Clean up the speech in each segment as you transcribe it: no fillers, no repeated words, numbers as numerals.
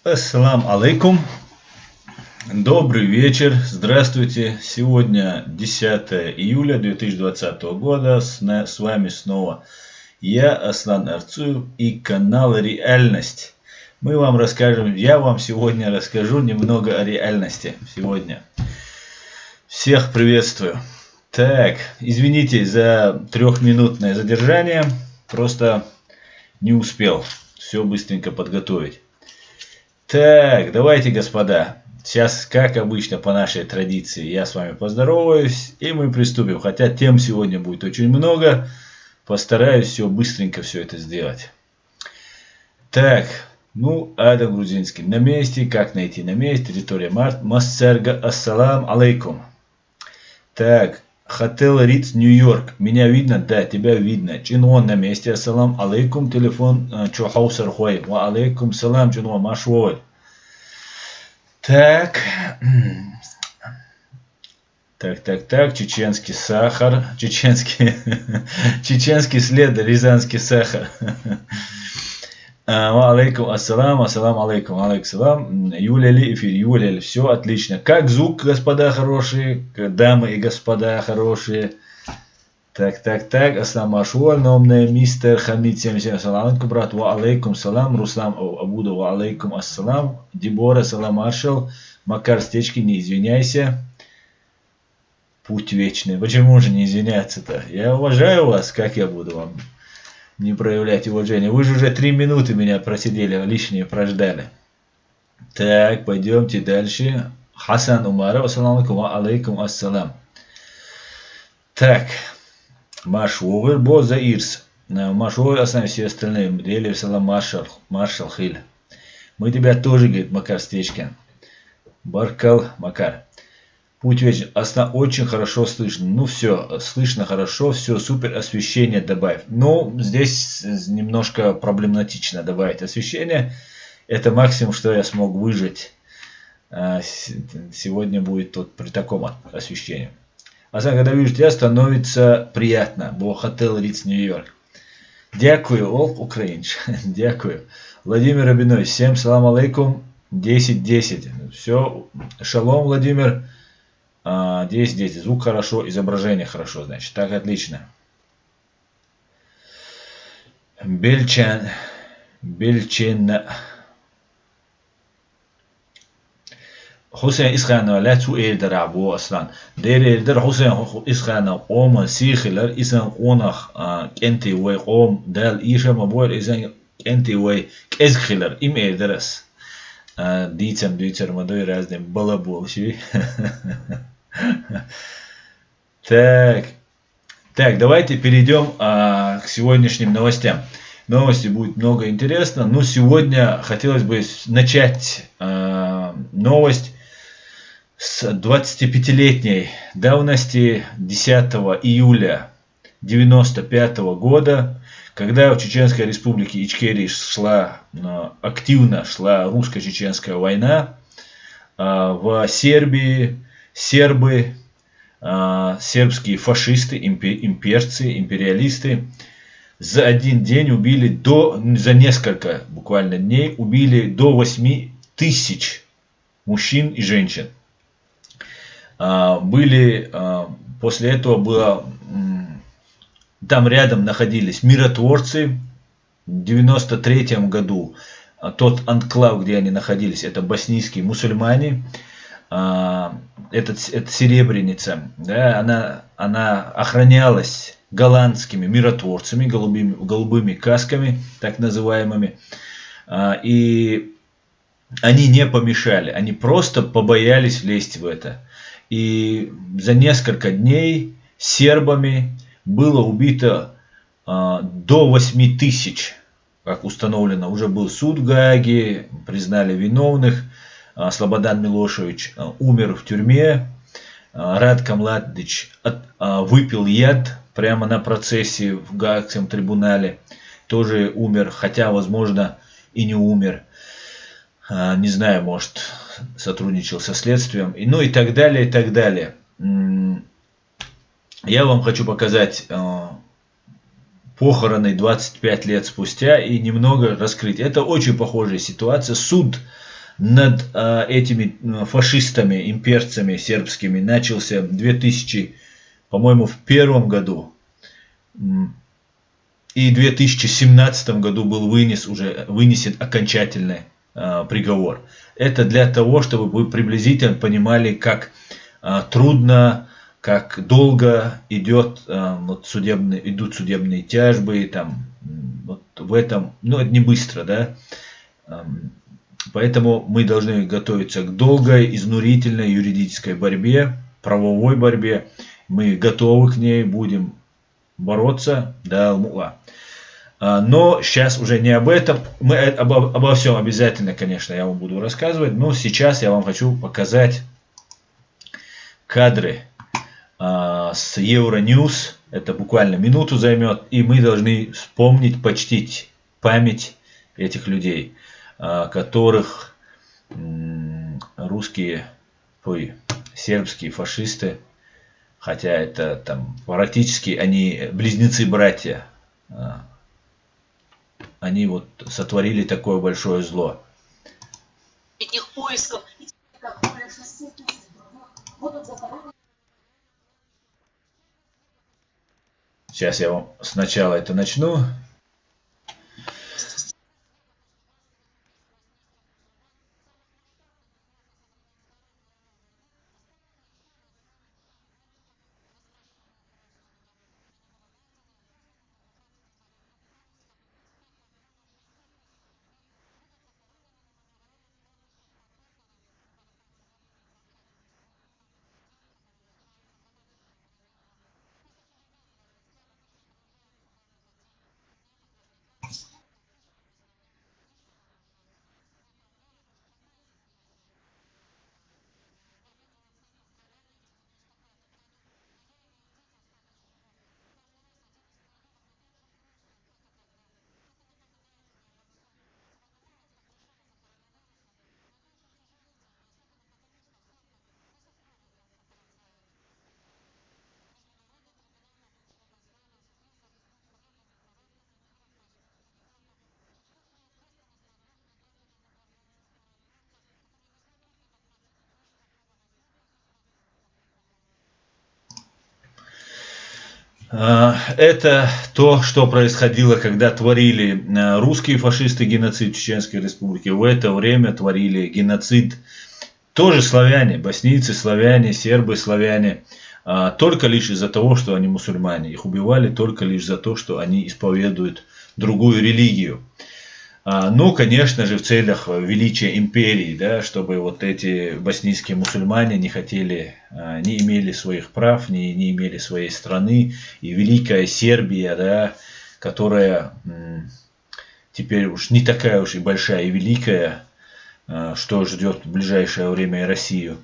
Ассалам алейкум. Добрый вечер. Здравствуйте. Сегодня 10 июля 2020 года. С вами снова я, Аслан Арцуев, и канал Реальность. Я вам сегодня расскажу немного о реальности. Сегодня. Всех приветствую. Так, извините за трехминутное задержание. Просто не успел все быстренько подготовить. Так, давайте, господа, сейчас, как обычно, по нашей традиции, я с вами поздороваюсь, и мы приступим. Хотя тем сегодня будет очень много, постараюсь быстренько все это сделать. Так, Адам Грузинский на месте, как найти на месте, территория Масцерга, ассалам алейкум. Так, Хотел Риц, Нью-Йорк, меня видно? Да, тебя видно. Чинон на месте, ассалам алейкум, телефон Чухаусар Хой, ва алейкум салам, Чинон, Машвой. Так, чеченский сахар, чеченский след, рязанский сахар. Алейкум ассалам, алейкум, салам. Юлили, эфир, Юлили, все отлично. Как звук, господа хорошие, дамы и господа хорошие. Так, ассалам ашуаль, номная мистер Хамид 77, ассалам брат, ва алейкум салам, Руслан Абуда, ва алейкум ассалам, Дебора, салам маршал, Макар Стечки, не извиняйся. Путь вечный. Почему же не извиняться-то? Я уважаю вас, как я буду вам не проявлять уважение. Вы же уже 3 минуты меня просидели, лишние прождали. Так, пойдемте дальше. Хасан Умаров, ассалам алейкум, ассалам. Так, Машвовер, Боза Ирс. Машвовер, ассалам, все остальные. Делер, салам, маршал Хиль. Мы тебя тоже, говорит Макар Стечкин. Баркал, Макар. Путь вечный. Очень хорошо слышно. Все, слышно хорошо, все, супер, освещение добавь. Здесь немножко проблематично добавить освещение. Это максимум, что я смог выжить. Сегодня будет тут при таком освещении. Когда вижу тебя, становится приятно. Бо Хотел Риц, Нью-Йорк. Дякую, українч. Дякую. Владимир Рабиной, всем салам алейкум. 10-10. Все, шалом, Владимир. 10-10. Звук хорошо, изображение хорошо, значит. Так, отлично. Бельчен. Хусейн Исханова, لا تسوء درعبو أصلا. دير حسين إسخانة قوم سيخلر إسان قونخ كنتي وي قوم دال إيشا مبور إسان كنتي وي كإزخلر إم درس. Дицер модой разные балаболщи. Так, давайте перейдем к сегодняшним новостям. Новостей будет много интересно. Сегодня хотелось бы начать новость с 25-летней давности 10 июля 1995 года, когда в Чеченской республике Ичкерия активно шла русско-чеченская война. В Сербии сербы, сербские фашисты, имперцы, империалисты за один день убили за несколько буквально дней убили до 8 тысяч мужчин и женщин. После этого там рядом находились миротворцы. В 1993 году тот анклав, где они находились, это боснийские мусульмане. Это Серебряница, да, она охранялась голландскими миротворцами, голубыми касками, так называемыми. И они не помешали, они просто побоялись лезть в это. И за несколько дней сербами было убито до 8 тысяч, как установлено. Уже был суд в Гааге, признали виновных. Слободан Милошевич умер в тюрьме. Радко Младич выпил яд прямо на процессе в Гаагском трибунале. Тоже умер, хотя, возможно, и не умер. Не знаю, может, сотрудничал со следствием. И так далее, и так далее. Я вам хочу показать похороны 25 лет спустя и немного раскрыть. Это очень похожая ситуация. Суд над этими фашистами, имперцами сербскими начался в 2000, по-моему, в первом году. И в 2017 году был вынесен окончательный приговор. Это для того, чтобы вы приблизительно понимали, как трудно, как долго идут судебные тяжбы, там, вот в этом, это не быстро, да. Поэтому мы должны готовиться к долгой, изнурительной юридической борьбе, правовой борьбе. Мы готовы к ней, будем бороться до Алмула. Но сейчас уже не об этом. Мы обо всем обязательно, конечно, я вам буду рассказывать. Но сейчас я вам хочу показать кадры с Euronews. Это буквально минуту займет. И мы должны вспомнить, почтить память этих людей, которых сербские фашисты, хотя это там практически они близнецы-братья, они вот сотворили такое большое зло. Этих поисков, сейчас я вам сначала это начну. Это то, что происходило, когда творили русские фашисты геноцид в Чеченской Республике. В это время творили геноцид тоже славяне, боснийцы, славяне, сербы, славяне. Только лишь из-за того, что они мусульмане. Их убивали только лишь за то, что они исповедуют другую религию. Ну, конечно же, в целях величия империи, да, чтобы вот эти боснийские мусульмане не имели своих прав, не имели своей страны. И великая Сербия, да, которая теперь уж не такая уж и большая и великая, что ждет в ближайшее время и Россию,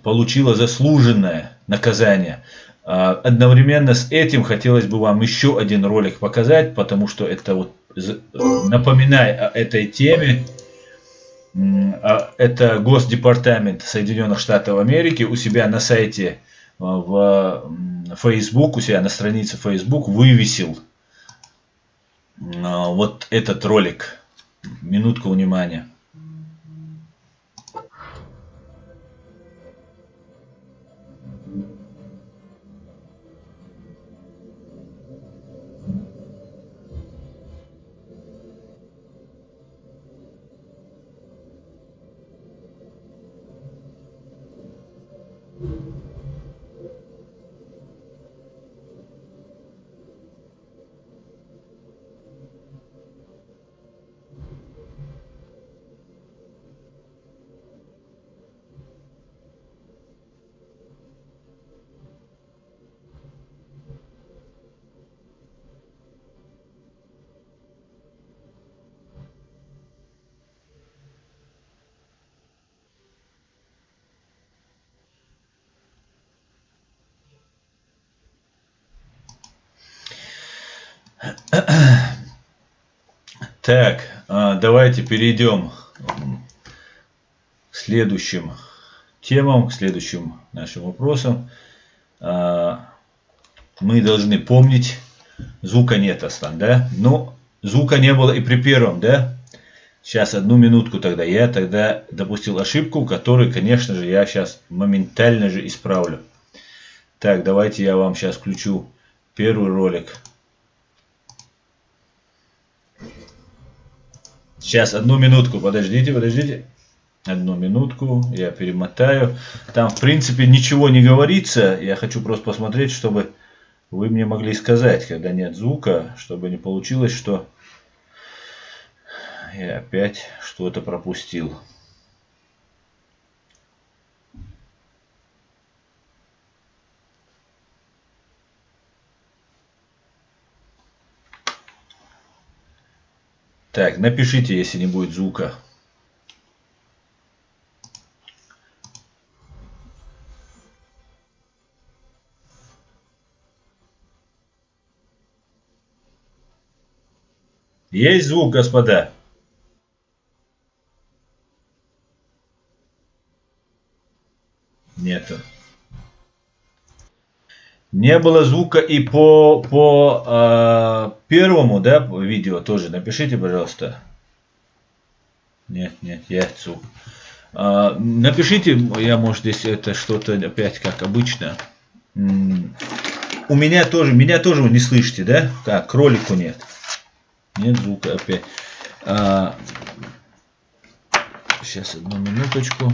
получила заслуженное наказание. Одновременно с этим хотелось бы вам еще один ролик показать, потому что это вот, напоминая о этой теме, это Госдепартамент Соединенных Штатов Америки у себя на сайте в Facebook, у себя на странице Facebook вывесил вот этот ролик. Минутку внимания. Так, давайте перейдем к следующим темам, к следующим нашим вопросам. Мы должны помнить, звука нет, Аслан, да? Но звука не было и при первом, да? Сейчас, одну минутку тогда. Я тогда допустил ошибку, которую, конечно же, я сейчас моментально же исправлю. Так, давайте я вам сейчас включу первый ролик. Сейчас, одну минутку, подождите. Одну минутку, я перемотаю. Там, в принципе, ничего не говорится. Я хочу просто посмотреть, чтобы вы мне могли сказать, когда нет звука, чтобы не получилось, что я опять что-то пропустил. Так, напишите, если не будет звука. Есть звук, господа? Нету. Не было звука и по первому, да, видео тоже. Напишите, пожалуйста. Нет, есть звук. Напишите, я, может, здесь это что-то опять как обычно. У меня тоже вы не слышите, да? Так, кролику нет. Нет звука опять. Сейчас, одну минуточку.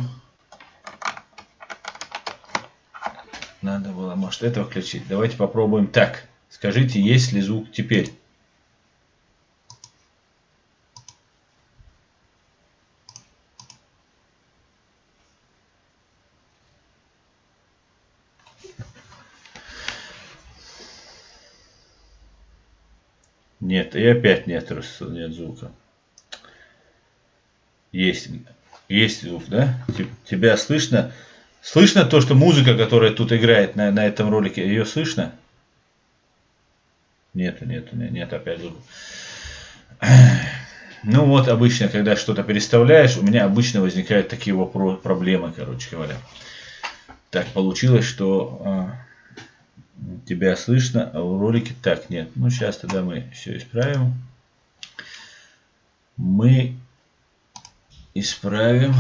Надо было, может, это включить. Давайте попробуем так. Скажите, есть ли звук теперь? Нет, и опять нет звука. Есть звук, да? Тебя слышно? Слышно то, что музыка, которая тут играет на этом ролике, ее слышно? Нет, опять звук. Ну вот, обычно, когда что-то переставляешь, у меня обычно возникают такие проблемы, короче говоря. Так получилось, что тебя слышно, а в ролике так нет. Ну, сейчас тогда мы все исправим. Мы исправим.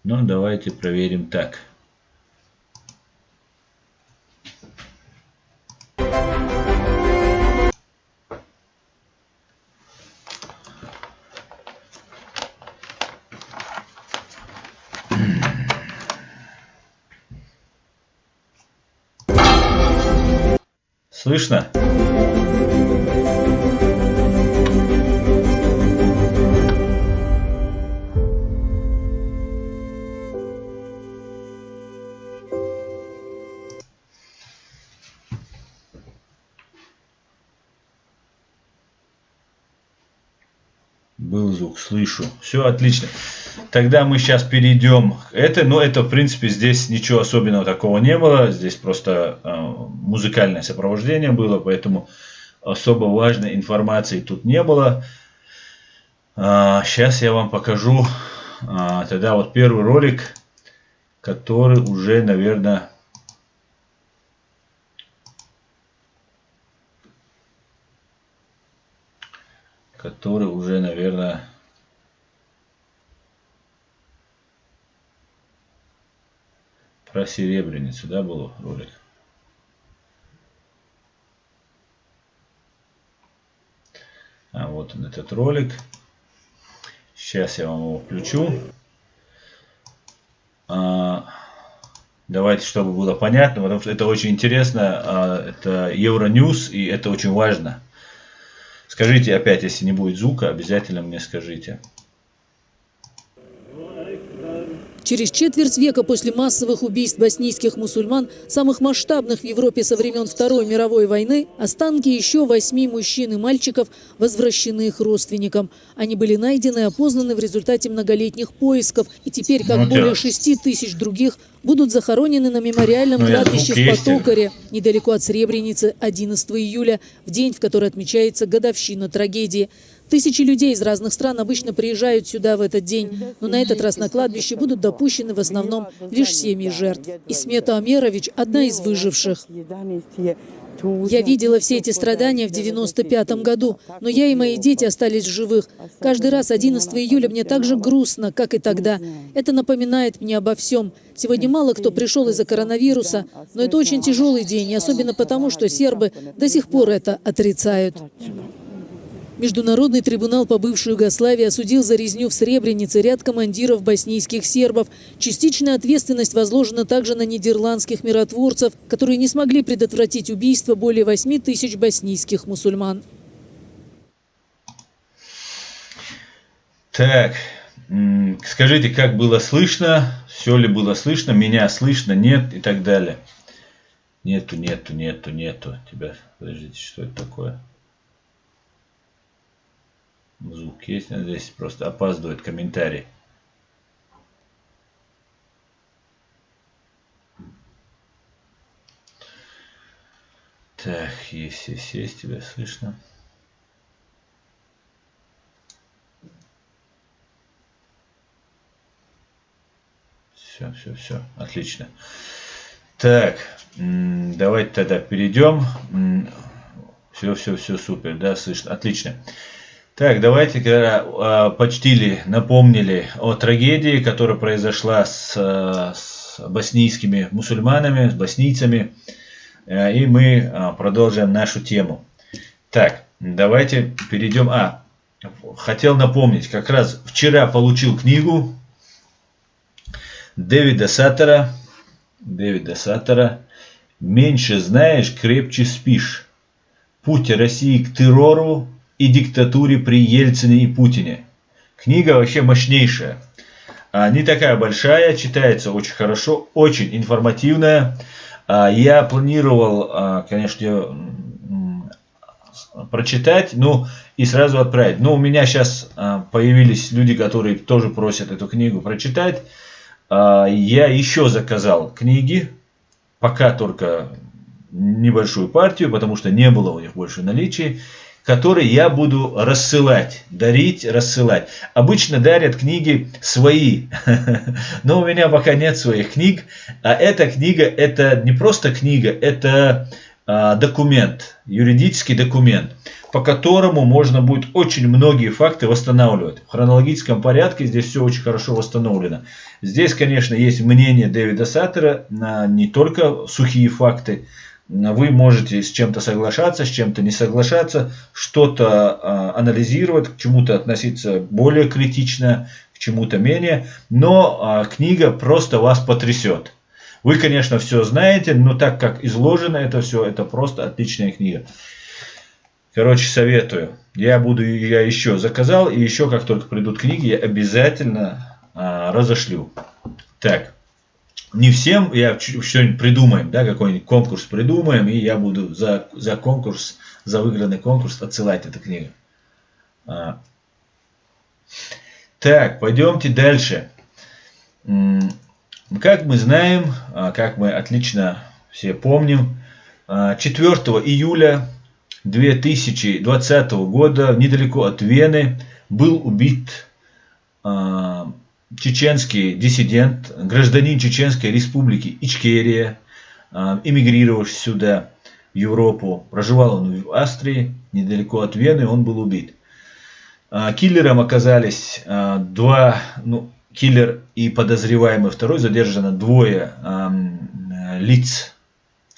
Ну, давайте проверим так. Слышно? Был звук, слышу. Все отлично. Тогда мы сейчас перейдем к этой. Но это, в принципе, здесь ничего особенного такого не было. Здесь просто музыкальное сопровождение было, поэтому особо важной информации тут не было. Сейчас я вам покажу тогда вот первый ролик, который уже, наверное, про Серебряницу, да, был ролик. Вот он, этот ролик. Сейчас я вам его включу. Давайте, чтобы было понятно, потому что это очень интересно. Это Euronews, и это очень важно. Скажите опять, если не будет звука, обязательно мне скажите. Через четверть века после массовых убийств боснийских мусульман, самых масштабных в Европе со времен Второй мировой войны, останки еще 8 мужчин и мальчиков возвращены их родственникам. Они были найдены и опознаны в результате многолетних поисков. И теперь, как более 6 тысяч других, будут захоронены на мемориальном кладбище в Потокаре, недалеко от Сребреницы, 11 июля, в день, в который отмечается годовщина трагедии. Тысячи людей из разных стран обычно приезжают сюда в этот день, но на этот раз на кладбище будут допущены в основном лишь семьи жертв. Исмета Амерович – одна из выживших. Я видела все эти страдания в 95-м году, но я и мои дети остались в живых. Каждый раз 11 июля мне так же грустно, как и тогда. Это напоминает мне обо всем. Сегодня мало кто пришел из-за коронавируса, но это очень тяжелый день, и особенно потому, что сербы до сих пор это отрицают. Международный трибунал по бывшей Югославии осудил за резню в Сребренице ряд командиров боснийских сербов. Частичная ответственность возложена также на нидерландских миротворцев, которые не смогли предотвратить убийство более 8 тысяч боснийских мусульман. Так, скажите, как было слышно, все ли было слышно, меня слышно, нет и так далее. Нету. Тебя, подождите, что это такое? Звук есть, но здесь просто опаздывает комментарий. Так, есть, тебя слышно. Все, отлично. Так, давайте тогда перейдем. Все, супер, да, слышно, отлично. Так, давайте почтили, напомнили о трагедии, которая произошла с боснийскими мусульманами, с боснийцами. И мы продолжим нашу тему. Так, давайте перейдем. Хотел напомнить, как раз вчера получил книгу Дэвида Саттера. «Меньше знаешь, крепче спишь. Путь России к террору и диктатуре при Ельцине и Путине». Книга вообще мощнейшая. Не такая большая, читается очень хорошо, очень информативная. Я планировал, конечно, прочитать, и сразу отправить. Но у меня сейчас появились люди, которые тоже просят эту книгу прочитать. Я еще заказал книги, пока только небольшую партию, потому что не было у них больше наличия, которые я буду рассылать, рассылать. Обычно дарят книги свои, но у меня пока нет своих книг. А эта книга, это не просто книга, это документ, юридический документ, по которому можно будет очень многие факты восстанавливать. В хронологическом порядке здесь все очень хорошо восстановлено. Здесь, конечно, есть мнение Дэвида Саттера, не только сухие факты. Вы можете с чем-то соглашаться, с чем-то не соглашаться, что-то анализировать, к чему-то относиться более критично, к чему-то менее. Но книга просто вас потрясет. Вы, конечно, все знаете, но так как изложено это все, это просто отличная книга. Короче, советую. Я еще заказал, и еще как только придут книги, я обязательно разошлю. Так. Не всем, я что-нибудь придумаем, да, какой-нибудь конкурс придумаем, и я буду за конкурс, за выигранный конкурс отсылать эту книгу. Так, пойдемте дальше. Как мы знаем, как мы отлично все помним, 4 июля 2020 года недалеко от Вены был убит чеченский диссидент, гражданин Чеченской республики Ичкерия, эмигрировавший сюда, в Европу. Проживал он в Австрии, недалеко от Вены, он был убит. Киллером оказались киллер и подозреваемый второй, задержано двое лиц,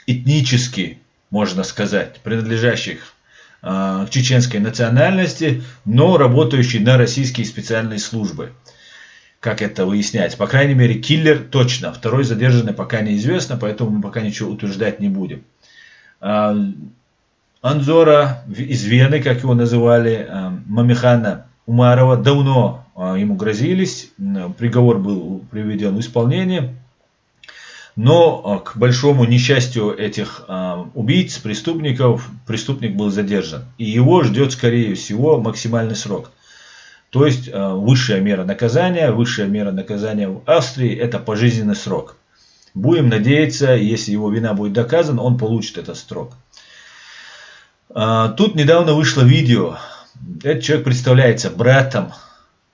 этнически, можно сказать, принадлежащих к чеченской национальности, но работающие на российские специальные службы. Как это выяснять? По крайней мере, киллер точно. Второй задержанный пока неизвестно, поэтому мы пока ничего утверждать не будем. Анзора из Вены, как его называли, Мамихана Умарова, давно ему грозились. Приговор был приведен в исполнение. Но к большому несчастью этих убийц, преступников, преступник был задержан. И его ждет, скорее всего, максимальный срок. То есть высшая мера наказания в Австрии это пожизненный срок. Будем надеяться, если его вина будет доказана, он получит этот срок. Тут недавно вышло видео. Этот человек представляется братом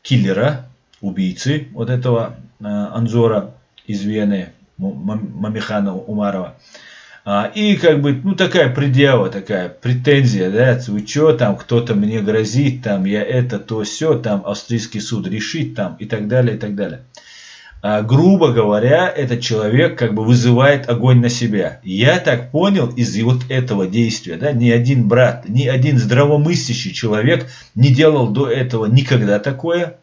киллера, убийцы вот этого Анзора из Вены, Мамихана Умарова. И как бы, ну такая предъява, такая претензия, да, вы что там, кто-то мне грозит, там я это, то, все, там австрийский суд решит, там и так далее, и так далее. Грубо говоря, этот человек как бы вызывает огонь на себя. Я так понял из вот этого действия, да, ни один брат, ни один здравомыслящий человек не делал до этого никогда такое.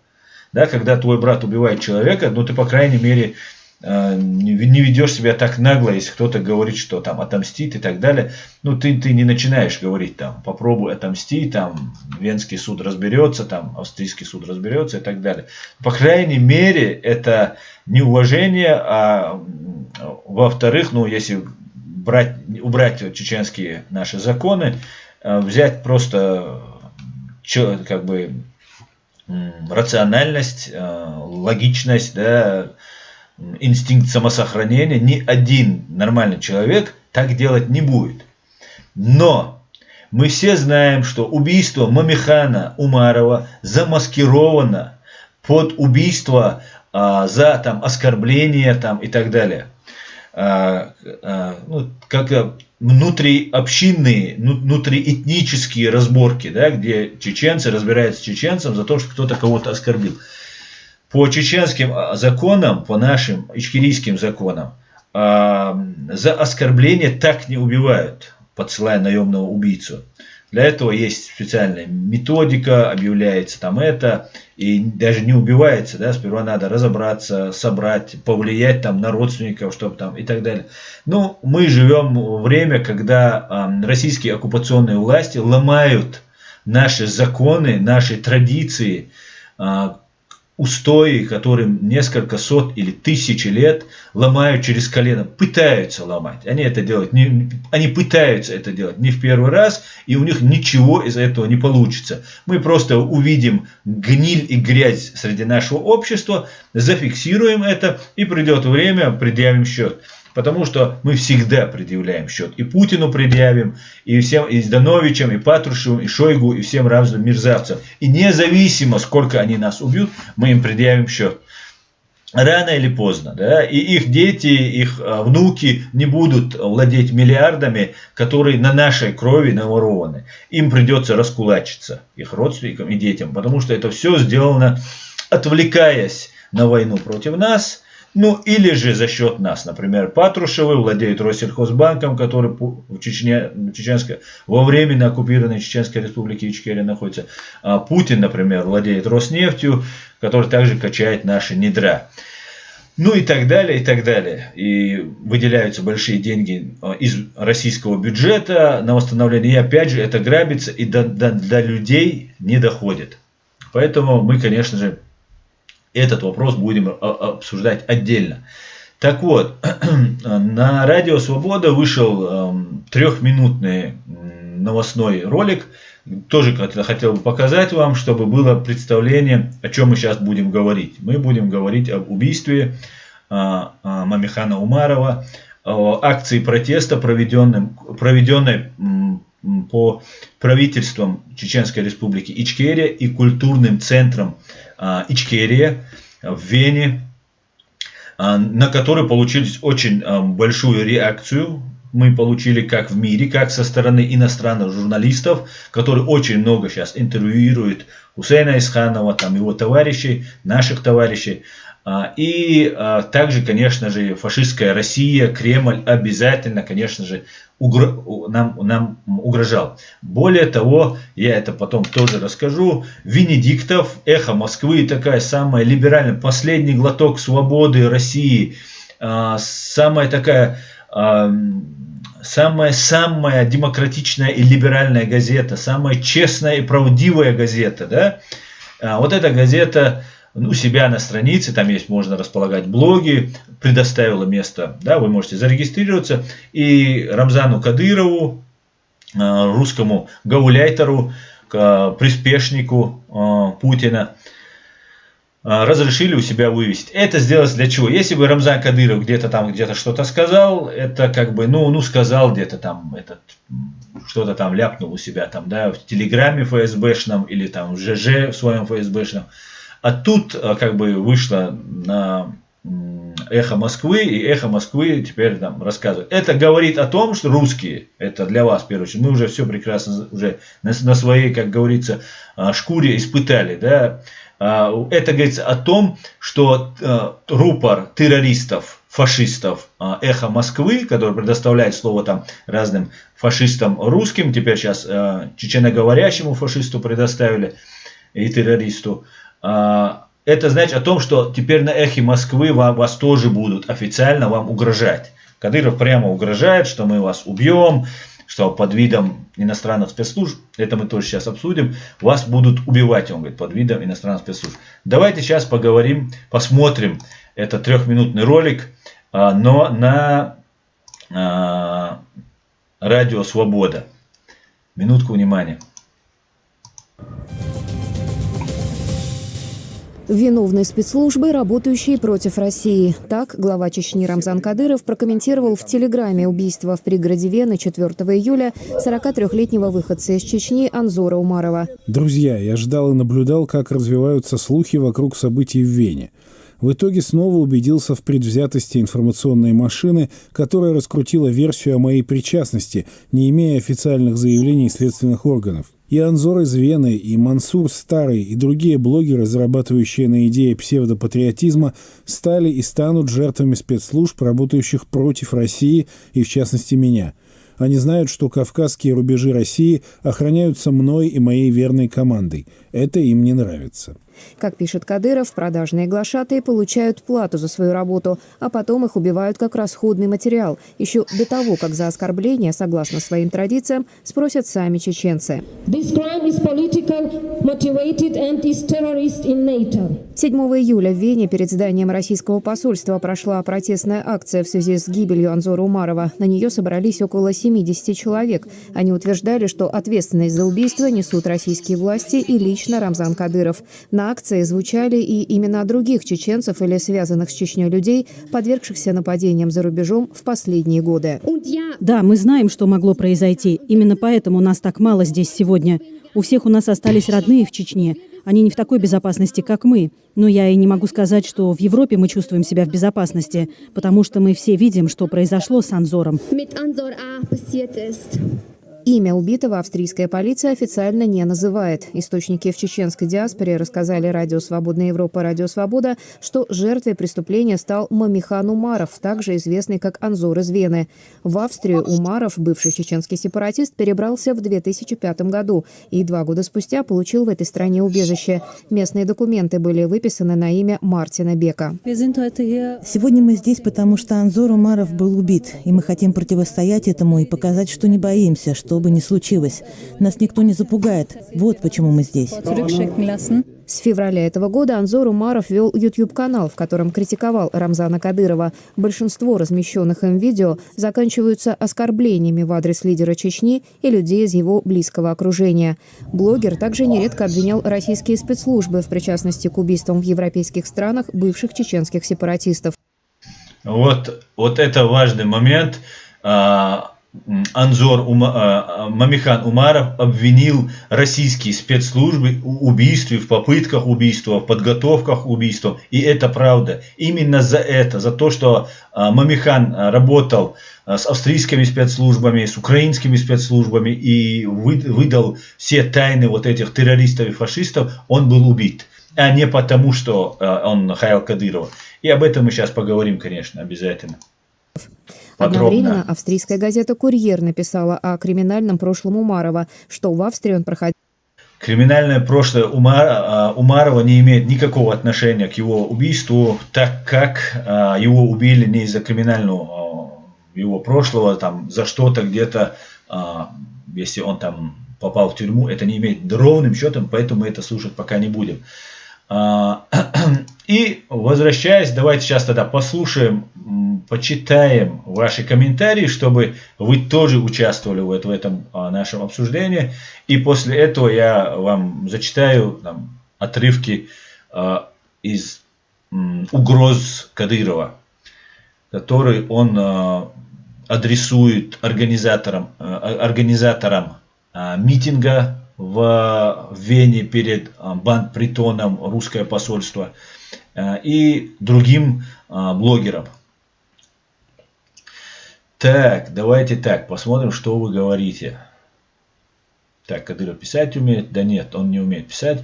Да, когда твой брат убивает человека, ну ты по крайней мере не ведешь себя так нагло, если кто-то говорит, что там отомстит и так далее. Ну ты не начинаешь говорить там, попробуй отомсти, там Венский суд разберется, там Австрийский суд разберется и так далее. По крайней мере это неуважение, а во-вторых, ну если убрать чеченские наши законы, взять просто как бы рациональность, логичность, да, инстинкт самосохранения, ни один нормальный человек так делать не будет. Но мы все знаем, что убийство Мамихана Умарова замаскировано под убийство за там, оскорбление там, и так далее. Ну, как внутриобщинные, внутриэтнические разборки, да, где чеченцы разбираются с чеченцем за то, что кто-то кого-то оскорбил. По чеченским законам, по нашим ичкерийским законам, за оскорбление так не убивают, подсылая наемного убийцу. Для этого есть специальная методика, объявляется там это, и даже не убивается, да, сперва надо разобраться, собрать, повлиять там на родственников, чтобы там и так далее. Ну, мы живем в время, когда российские оккупационные власти ломают наши законы, наши традиции, устои, которым несколько сот или тысяч лет ломают через колено, пытаются ломать. Они это делают, они пытаются это делать не в первый раз, и у них ничего из этого не получится. Мы просто увидим гниль и грязь среди нашего общества, зафиксируем это, и придет время, предъявим счет. Потому что мы всегда предъявляем счет. И Путину предъявим, и всем, и Здановичам, и Патрушевым, и Шойгу, и всем разным мерзавцам. И независимо, сколько они нас убьют, мы им предъявим счет. Рано или поздно. Да? И их дети, их внуки не будут владеть миллиардами, которые на нашей крови наворованы. Им придется раскулачиться, их родственникам и детям. Потому что это все сделано, отвлекаясь на войну против нас. Ну, или же за счет нас. Например, Патрушевы владеют Россельхозбанком, который в Чечне, во временно оккупированной Чеченской республике Ичкерия находится. А Путин, например, владеет Роснефтью, который также качает наши недра. Ну и так далее, и так далее. И выделяются большие деньги из российского бюджета на восстановление. И опять же, это грабится и до людей не доходит. Поэтому мы, конечно же, этот вопрос будем обсуждать отдельно. Так вот, на Радио Свобода вышел трехминутный новостной ролик. Тоже хотел бы показать вам, чтобы было представление, о чем мы сейчас будем говорить. Мы будем говорить об убийстве Мамихана Умарова, о акции протеста, проведенной по правительством Чеченской республики Ичкерия и культурным центром Ичкерия в Вене, на который получили очень большую реакцию. Мы получили как в мире, как со стороны иностранных журналистов, которые очень много сейчас интервьюируют Хусейна Исханова, там его товарищей, наших товарищей. И также, конечно же, фашистская Россия, Кремль обязательно, конечно же, нам угрожал. Более того, я это потом тоже расскажу, Венедиктов, Эхо Москвы, такая самая либеральная, последний глоток свободы России, самая такая, самая демократичная и либеральная газета, самая честная и правдивая газета, да? Вот эта газета у себя на странице, там есть, можно располагать блоги, предоставила место, да, вы можете зарегистрироваться, и Рамзану Кадырову, русскому гауляйтеру, приспешнику Путина, разрешили у себя вывесить. Это сделать для чего? Если бы Рамзан Кадыров где-то что-то сказал, это как бы, сказал где-то там, что-то там ляпнул у себя там, да, в Телеграме ФСБшном или там в ЖЖ в своем ФСБшном. А тут как бы вышло на Эхо Москвы, и Эхо Москвы теперь там рассказывает. Это говорит о том, что русские, это для вас в первую очередь, мы уже все прекрасно уже на своей, как говорится, шкуре испытали, да. Это говорится о том, что рупор террористов, фашистов Эхо Москвы, который предоставляет слово там разным фашистам русским, теперь сейчас чеченоговорящему фашисту предоставили и террористу. Это значит о том, что теперь на Эхе Москвы вас тоже будут официально вам угрожать. Кадыров прямо угрожает, что мы вас убьем, что под видом иностранных спецслужб, это мы тоже сейчас обсудим, вас будут убивать, он говорит, под видом иностранных спецслужб. Давайте сейчас поговорим, посмотрим этот 3-минутный ролик, но на радио Свобода. Минутку внимания. Виновные спецслужбы, работающие против России. Так глава Чечни Рамзан Кадыров прокомментировал в Телеграме убийство в пригороде Вены 4 июля 43-летнего выходца из Чечни Анзора Умарова. Друзья, я ждал и наблюдал, как развиваются слухи вокруг событий в Вене. В итоге снова убедился в предвзятости информационной машины, которая раскрутила версию о моей причастности, не имея официальных заявлений следственных органов. И Анзор из Вены, и Мансур Старый, и другие блогеры, зарабатывающие на идее псевдопатриотизма, стали и станут жертвами спецслужб, работающих против России и, в частности, меня. Они знают, что кавказские рубежи России охраняются мной и моей верной командой. Это им не нравится. Как пишет Кадыров, продажные глашатые получают плату за свою работу, а потом их убивают как расходный материал, еще до того, как за оскорбление, согласно своим традициям, спросят сами чеченцы. 7 июля в Вене перед зданием российского посольства прошла протестная акция в связи с гибелью Анзора Умарова. На нее собрались около 70 человек. Они утверждали, что ответственность за убийство несут российские власти и лично Рамзан Кадыров. На акции звучали и имена других чеченцев или связанных с Чечней людей, подвергшихся нападениям за рубежом в последние годы. Да, мы знаем, что могло произойти. Именно поэтому нас так мало здесь сегодня. У всех у нас остались родные в Чечне. Они не в такой безопасности, как мы. Но я и не могу сказать, что в Европе мы чувствуем себя в безопасности, потому что мы все видим, что произошло с Анзором. Имя убитого австрийская полиция официально не называет. Источники в чеченской диаспоре рассказали радио «Свободная Европа», радио «Свобода», что жертвой преступления стал Мамихан Умаров, также известный как Анзор из Вены. В Австрию Умаров, бывший чеченский сепаратист, перебрался в 2005 году и 2 года спустя получил в этой стране убежище. Местные документы были выписаны на имя Мартина Бека. Сегодня мы здесь, потому что Анзор Умаров был убит, и мы хотим противостоять этому и показать, что не боимся, что бы ни случилось. Нас никто не запугает. Вот почему мы здесь. С февраля этого года Анзор Умаров вел YouTube-канал, в котором критиковал Рамзана Кадырова. Большинство размещенных им видео заканчиваются оскорблениями в адрес лидера Чечни и людей из его близкого окружения. Блогер также нередко обвинял российские спецслужбы в причастности к убийствам в европейских странах бывших чеченских сепаратистов. Вот это важный момент. Мамихан Умаров обвинил российские спецслужбы в убийстве, в попытках убийства, в подготовках убийства. И это правда. Именно за это, за то, что Мамихан работал с австрийскими спецслужбами, с украинскими спецслужбами и выдал все тайны вот этих террористов и фашистов, он был убит. А не потому, что он хаял Кадырова. И об этом мы сейчас поговорим, конечно, обязательно. Одновременно австрийская газета «Курьер» написала о криминальном прошлом Умарова, что в Австрии он проходил. Криминальное прошлое Умарова не имеет никакого отношения к его убийству, так как его убили не из-за криминального его прошлого, там, за что-то где-то, если он там попал в тюрьму, это не имеет ровным счетом, поэтому мы это слушать пока не будем. И возвращаясь, давайте сейчас тогда послушаем, почитаем ваши комментарии, чтобы вы тоже участвовали в этом нашем обсуждении. И после этого я вам зачитаю отрывки из угроз Кадырова, которые он адресует организаторам митинга в Вене перед бандпритоном русское посольство. и другим блогерам. Так, давайте так, посмотрим, что вы говорите. Так, Кадыров писать умеет? Да нет, он не умеет писать.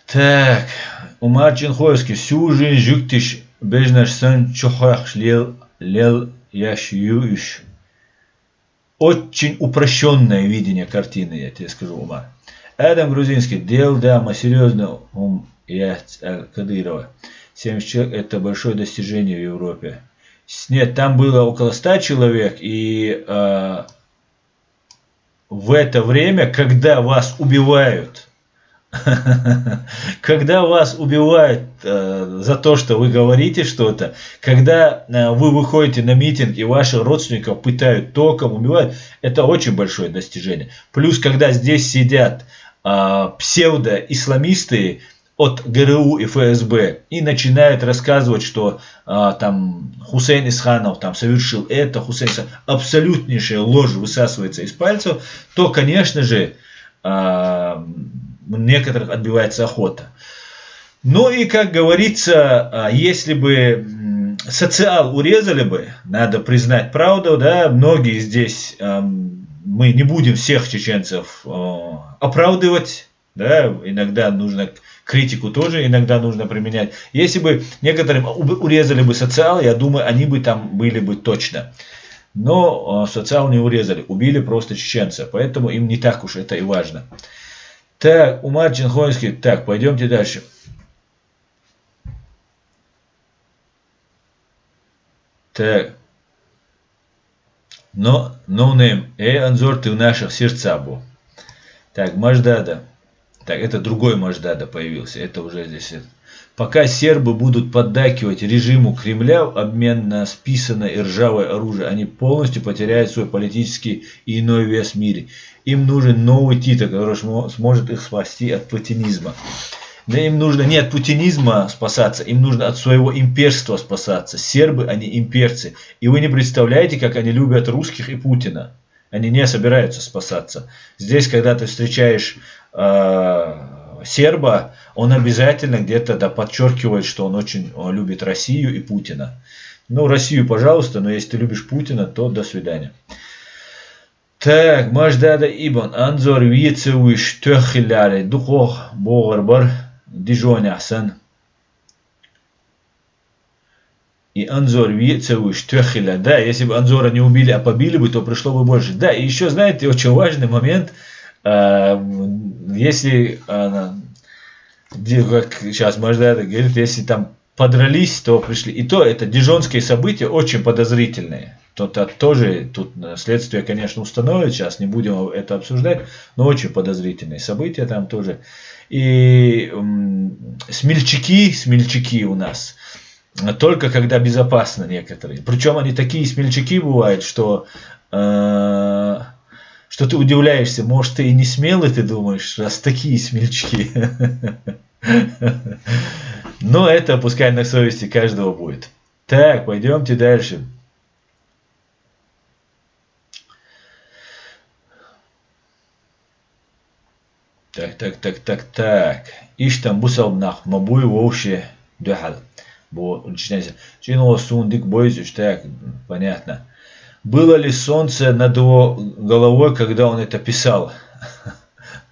Так, Умар Чинхойский. Всю жизнь жюктиш бежнаш сын чухах лел яшьюш. Очень упрощенное видение картины, я тебе скажу, Умар. Адам Грузинский. Дел, да, мы серьезно, я Кадырова. 70 человек – это большое достижение в Европе. Нет, там было около 100 человек, и в это время, когда вас убивают, когда вас убивают за то, что вы говорите что-то, когда вы выходите на митинг и ваших родственников пытают током, убивают, это очень большое достижение. Плюс, когда здесь сидят псевдоисламисты от ГРУ и ФСБ и начинают рассказывать, что там Хусейн Исханов там совершил это, Хусейн Исханов, абсолютнейшая ложь высасывается из пальцев, то, конечно же, некоторых отбивается охота. Ну и, как говорится, если бы социал урезали бы, надо признать правду, да, многие здесь, мы не будем всех чеченцев оправдывать, да, иногда нужно критику тоже иногда нужно применять. Если бы некоторым урезали бы социал, я думаю, они бы там были бы точно. Но социал не урезали, убили просто чеченца, поэтому им не так уж это и важно. Так, Умар Чинхойский, так, пойдемте дальше. Так. No name. Анзор, ты в наших сердцах был. Так, Маждада. Так, это другой Маждада появился. Это уже здесь. Пока сербы будут поддакивать режиму Кремля в обмен на списанное и ржавое оружие, они полностью потеряют свой политический и иной вес в мире. Им нужен новый Тито, который сможет их спасти от путинизма. Да им нужно не от путинизма спасаться, им нужно от своего имперства спасаться. Сербы, они имперцы. И вы не представляете, как они любят русских и Путина. Они не собираются спасаться. Здесь, когда ты встречаешь серба, он обязательно где-то подчеркивает, что он очень любит Россию и Путина. Ну, Россию, пожалуйста, но если ты любишь Путина, то до свидания. Так, Маждада Ибн, Анзор Вицевиш Тохиляри, Духох Богарбар, Дижонясан. И Анзор Вицевиш Тохиля. Да, если бы Анзора не убили, а побили бы, то пришло бы больше. Да, и еще, знаете, очень важный момент. Если, как сейчас Маждада говорит, если там подрались, то пришли. И то это дижонские события очень подозрительные. Тоже тут следствие, конечно, установит, сейчас не будем это обсуждать, но очень подозрительные события там тоже. И смельчаки у нас, только когда безопасно некоторые. Причем они такие смельчаки бывают, что ты удивляешься, может, ты и не смелый, ты думаешь, раз такие смельчаки. Но это пускай на совести каждого будет. Так, пойдемте дальше. Так. Иштам бусалбнах, мабуй вообще дехал. Чино сундик бойзюш, так, понятно. Было ли солнце над его головой, когда он это писал?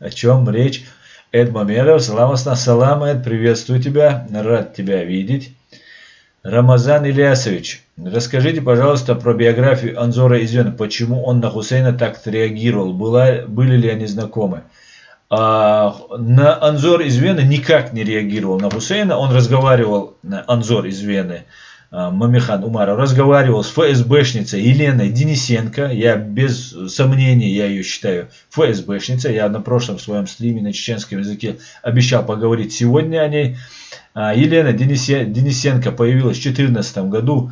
О чем речь? Эд Мамеров, салам, Эд, приветствую тебя, рад тебя видеть. Рамазан Ильясович, расскажите, пожалуйста, про биографию Анзора Извена, почему он на Хусейна так реагировал, были ли они знакомы? На Анзор из Вены никак не реагировал на Хусейна, он разговаривал, Анзор из Вены, Мамихан Умаров, разговаривал с ФСБшницей Еленой Денисенко, я без сомнений, я ее считаю ФСБшницей, я на прошлом своем стриме на чеченском языке обещал поговорить сегодня о ней. Елена Денисенко появилась в 2014 году,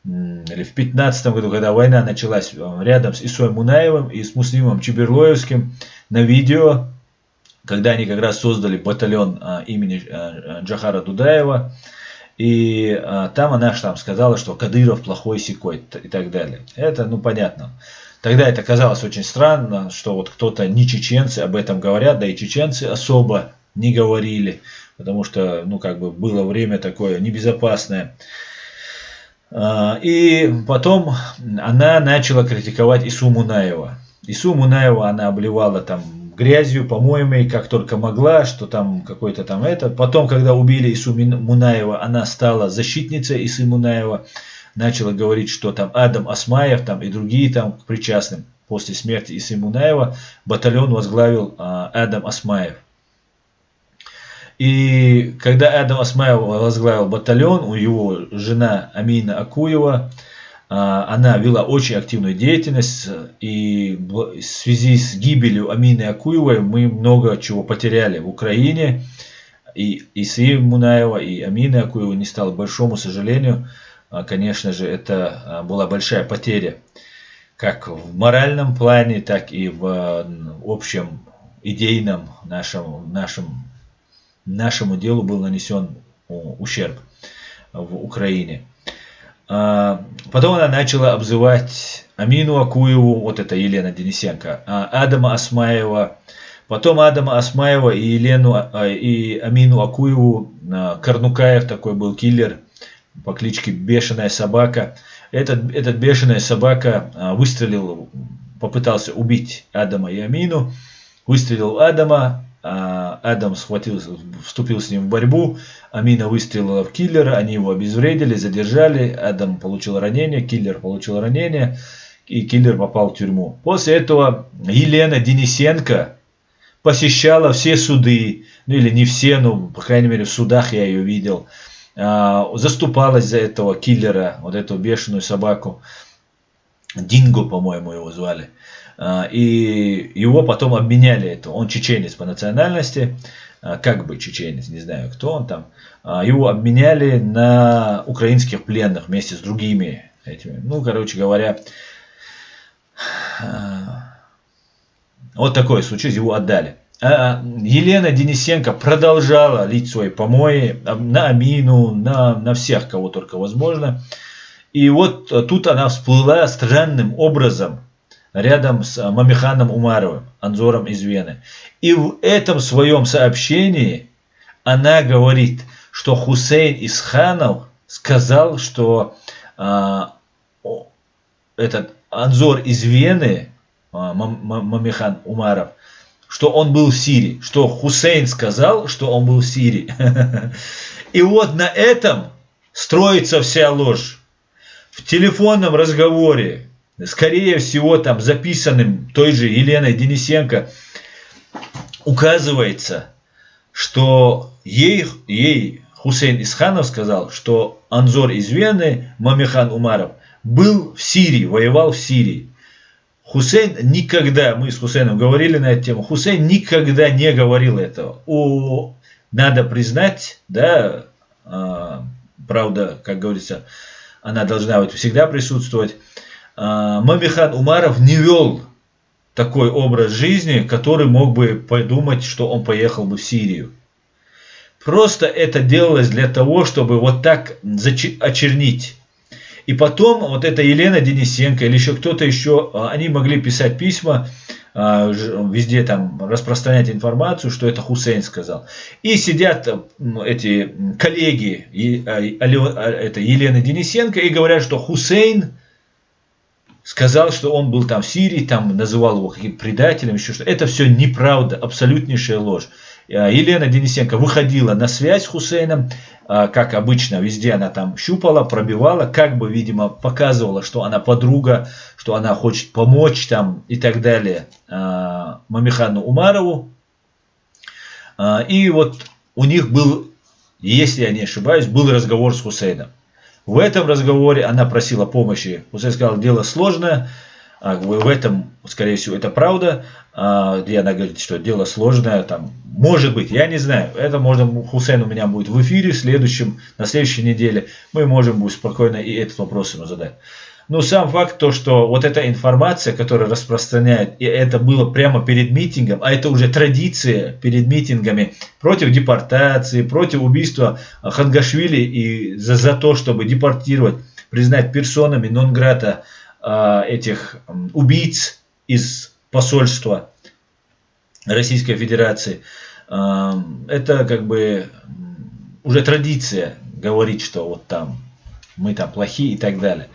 или в 2015 году, когда война началась, рядом с Исой Мунаевым и с Муслимом Чеберлоевским на видео, когда они как раз создали батальон имени Джохара Дудаева. И там она там сказала, что Кадыров плохой сикой и так далее. Это, понятно. Тогда это казалось очень странно, что вот кто-то, не чеченцы, об этом говорят, да и чеченцы особо не говорили. потому что, ну, как бы было время такое небезопасное. И потом она начала критиковать Ису Мунаева. Ису Мунаева она обливала там грязью, помоями, как только могла, что там какой-то там это. Потом, когда убили Ису Мунаева, она стала защитницей Исы Мунаева, начала говорить, что там Адам Осмаев там, и другие там причастны. После смерти Исы Мунаева батальон возглавил Адам Осмаев. И когда Адам Осмаев возглавил батальон, у его жена Амина Акуева, она вела очень активную деятельность, и в связи с гибелью Амины Акуевой мы много чего потеряли в Украине. И Исы Мунаева, и Амины Акуевой не стало, к большому сожалению. Конечно же, это была большая потеря, как в моральном плане, так и в общем идейном нашему делу был нанесен ущерб в Украине. Потом она начала обзывать Амину Акуеву, вот это Елена Денисенко, Адама Осмаева, потом Адама Осмаева и Амину Акуеву, Карнукаев такой был киллер по кличке Бешеная Собака. Этот Бешеная Собака выстрелил, попытался убить Адама и Амину, выстрелил Адама, Адам вступил с ним в борьбу, Амина выстрелила в киллера, они его обезвредили, задержали, Адам получил ранение, киллер получил ранение, и киллер попал в тюрьму. После этого Елена Денисенко посещала все суды, ну или не все, но по крайней мере в судах я ее видел, заступалась за этого киллера, вот эту бешеную собаку, Динго, по-моему, его звали. И его потом обменяли, это он чеченец по национальности, как бы чеченец, не знаю кто он там, его обменяли на украинских пленных вместе с другими этими, ну, короче говоря, вот такой случай, его отдали. Елена Денисенко продолжала лить свои помои на Амину, на всех, кого только возможно. И вот тут она всплыла странным образом рядом с Мамиханом Умаровым, Анзором из Вены. И в этом своем сообщении она говорит, что Хусейн Исханов сказал, что этот Анзор из Вены, Мамихан Умаров, что он был в Сирии, что Хусейн сказал, что он был в Сирии. И вот на этом строится вся ложь. В телефонном разговоре, скорее всего, там записанным той же Еленой Денисенко, указывается, что ей Хусейн Исханов сказал, что Анзор из Вены, Мамихан Умаров, был в Сирии, воевал в Сирии. Хусейн никогда, мы с Хусейном говорили на эту тему, Хусейн никогда не говорил этого. Надо признать, да, правда, как говорится, она должна быть всегда присутствовать. Мамихан Умаров не вел такой образ жизни, который мог бы подумать, что он поехал бы в Сирию. Просто это делалось для того, чтобы вот так очернить. И потом вот эта Елена Денисенко или еще кто-то еще, они могли писать письма, везде там распространять информацию, что это Хусейн сказал. И сидят эти коллеги это Елены Денисенко и говорят, что Хусейн сказал, что он был там в Сирии, там называл его каким-то предателем, еще что-то. Это все неправда, абсолютнейшая ложь. Елена Денисенко выходила на связь с Хусейном, как обычно, везде она там щупала, пробивала, как бы, видимо, показывала, что она подруга, что она хочет помочь там и так далее Мамихану Умарову. И вот у них был, если я не ошибаюсь, был разговор с Хусейном. В этом разговоре она просила помощи. Хусейн сказал, дело сложное. В этом, скорее всего, это правда. Где она говорит, что дело сложное. Там, может быть, я не знаю. Это можно, Хусейн у меня будет в эфире на следующей неделе. Мы можем будет спокойно и этот вопрос ему задать. Но сам факт то, что вот эта информация, которая распространяет, и это было прямо перед митингом, а это уже традиция перед митингами против депортации, против убийства Хангашвили и за то, чтобы депортировать, признать персонами нон-грата этих убийц из посольства Российской Федерации. это как бы уже традиция говорить, что вот там мы там плохие и так далее.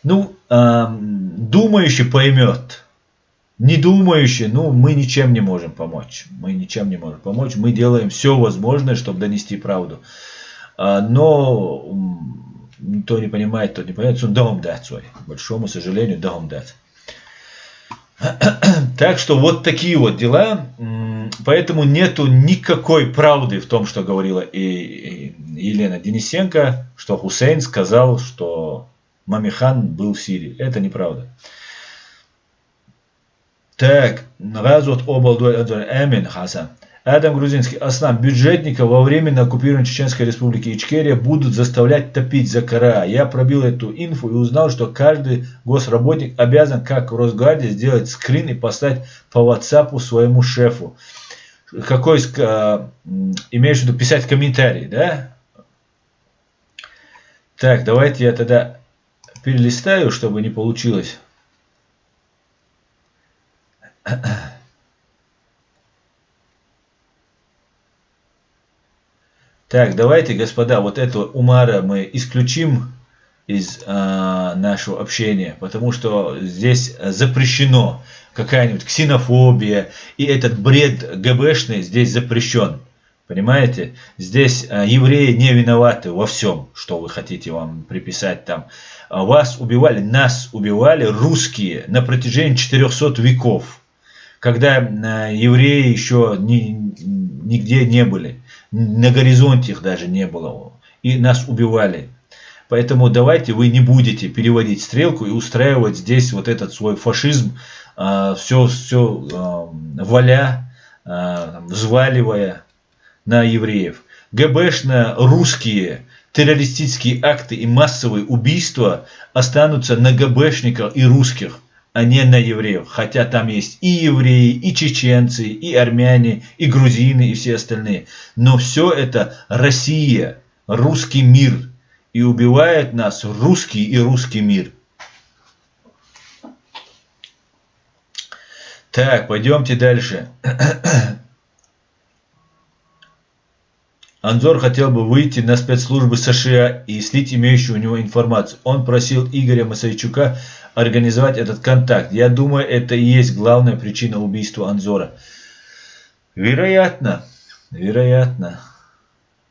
Ну, думающий поймет. Не думающий, ну, мы ничем не можем помочь. Мы ничем не можем помочь. Мы делаем все возможное, чтобы донести правду. Но кто не понимает, тот не понимает. К большому сожалению, дагомдат. Так что вот такие вот дела. Поэтому нету никакой правды в том, что говорила и Елена Денисенко, что Хусейн сказал, что Мамихан был в Сирии. Это неправда. Так, Газот Обалдуэль Эмин Хасан. Адам Грузинский. Аслан, бюджетников во временно оккупированной Чеченской республики Ичкерия будут заставлять топить за кора. Я пробил эту инфу и узнал, что каждый госработник обязан, как в Росгарде, сделать скрин и послать по WhatsApp своему шефу. Какой, имеешь в виду, писать комментарий, да? Так, давайте я тогда перелистаю, чтобы не получилось. Так, давайте, господа, вот этого Умара мы исключим из нашего общения, потому что здесь запрещено какая-нибудь ксенофобия, и этот бред ГБшный здесь запрещен. Понимаете? Здесь евреи не виноваты во всем, что вы хотите вам приписать там. Вас убивали, нас убивали русские на протяжении 400 веков, когда евреи еще нигде не были. На горизонте их даже не было. И нас убивали. Поэтому давайте вы не будете переводить стрелку и устраивать здесь вот этот свой фашизм, все валя, взваливая на евреев. ГБшно-русские террористические акты и массовые убийства останутся на ГБшниках и русских, а не на евреев. Хотя там есть и евреи, и чеченцы, и армяне, и грузины, и все остальные. Но все это Россия, русский мир. И убивает нас русский и русский мир. Так, пойдемте дальше. Анзор хотел бы выйти на спецслужбы США и слить имеющую у него информацию. Он просил Игоря Мосейчука организовать этот контакт. Я думаю, это и есть главная причина убийства Анзора. Вероятно,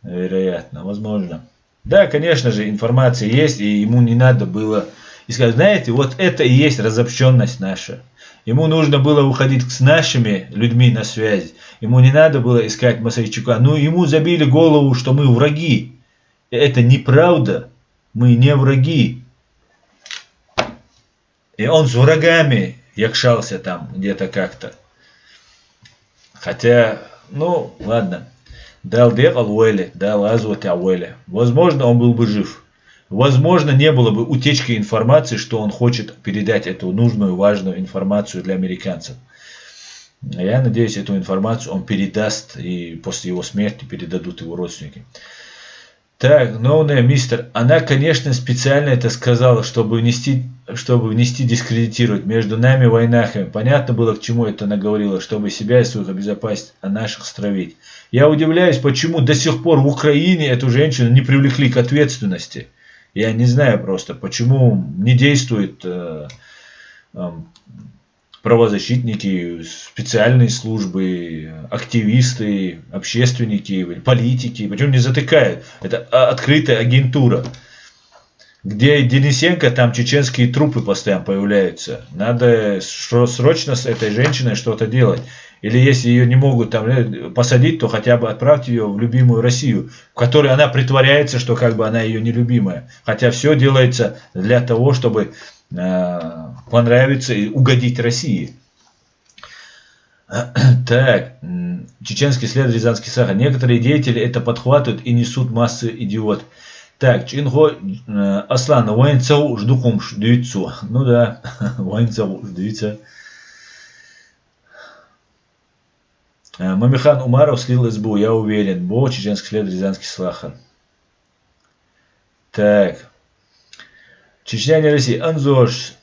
возможно. Да, конечно же, информация есть, и ему не надо было искать. Знаете, вот это и есть разобщенность наша. Ему нужно было уходить с нашими людьми на связь. Ему не надо было искать Мосейчука. Ну, ему забили голову, что мы враги. Это неправда. Мы не враги. И он с врагами якшался там где-то как-то. Хотя, ну, ладно. Возможно, он был бы жив. Возможно, не было бы утечки информации, что он хочет передать эту нужную, важную информацию для американцев. Я надеюсь, эту информацию он передаст, и после его смерти передадут его родственники. Так, мистер, она, конечно, специально это сказала, чтобы внести дискредитировать. Между нами война. Понятно было, к чему это она говорила, чтобы себя и своих обезопасить, а наших стравить. Я удивляюсь, почему до сих пор в Украине эту женщину не привлекли к ответственности. Я не знаю просто, почему не действуют правозащитники, специальные службы, активисты, общественники, политики. Почему не затыкают? Это открытая агентура. Где Денисенко, там чеченские трупы постоянно появляются. Надо срочно с этой женщиной что-то делать. Или если ее не могут там посадить, то хотя бы отправьте ее в любимую Россию, в которой она притворяется, что как бы она ее нелюбимая. Хотя все делается для того, чтобы понравиться и угодить России. Так, чеченский след, Рязанский сахар. Некоторые деятели это подхватывают и несут массы идиот. Так, Чинхо Аслан, воинцау ждукум ждуйцу. Ну да, воинцау ждуйца. Мамихан Умаров слил СБУ, я уверен. Бо, чеченский след, Рязанский сахар. Так. Чечня не Россия. Анзош.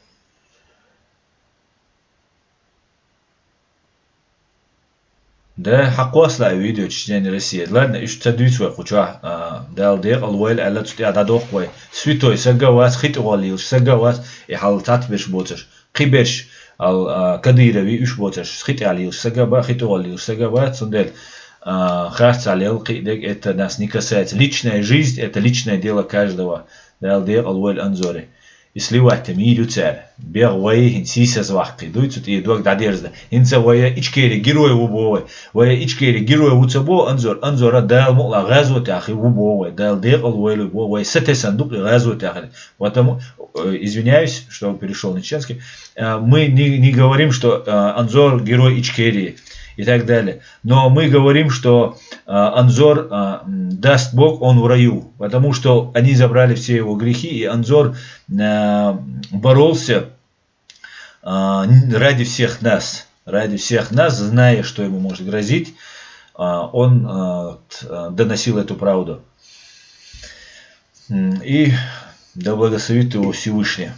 ده حقوص لا فيديو تشتين روسيا ладно إيش تدويت وقوچا دال ديق الويل على تستي عددوق وي سويتوي سجواس خيط غاليوش سجواس يحلتات بيش بوتش قبش الكديروي إيش بوتش خيط عليوش سجوا خيط غاليوش سجوات سندل خارц алел قيدك это нас не касается личная жизнь это личное дело каждого дал дيق الويل أنزوري если вы миру цель бег вой хинсиса звахки дуйцут и дуак дадерзда инца вой ичкери герой убовой вой ичкери герой уцабо анзора дал мула газу тахи убовой дал дек алвой убовой сете сандук газу тахи потому извиняюсь что перешел на чеченский мы не говорим что Анзор герой ичкери и так далее. Но мы говорим, что Анзор даст Бог, он в раю, потому что они забрали все его грехи, и Анзор боролся ради всех нас, зная, что ему может грозить, он доносил эту правду. И да благословит его Всевышний.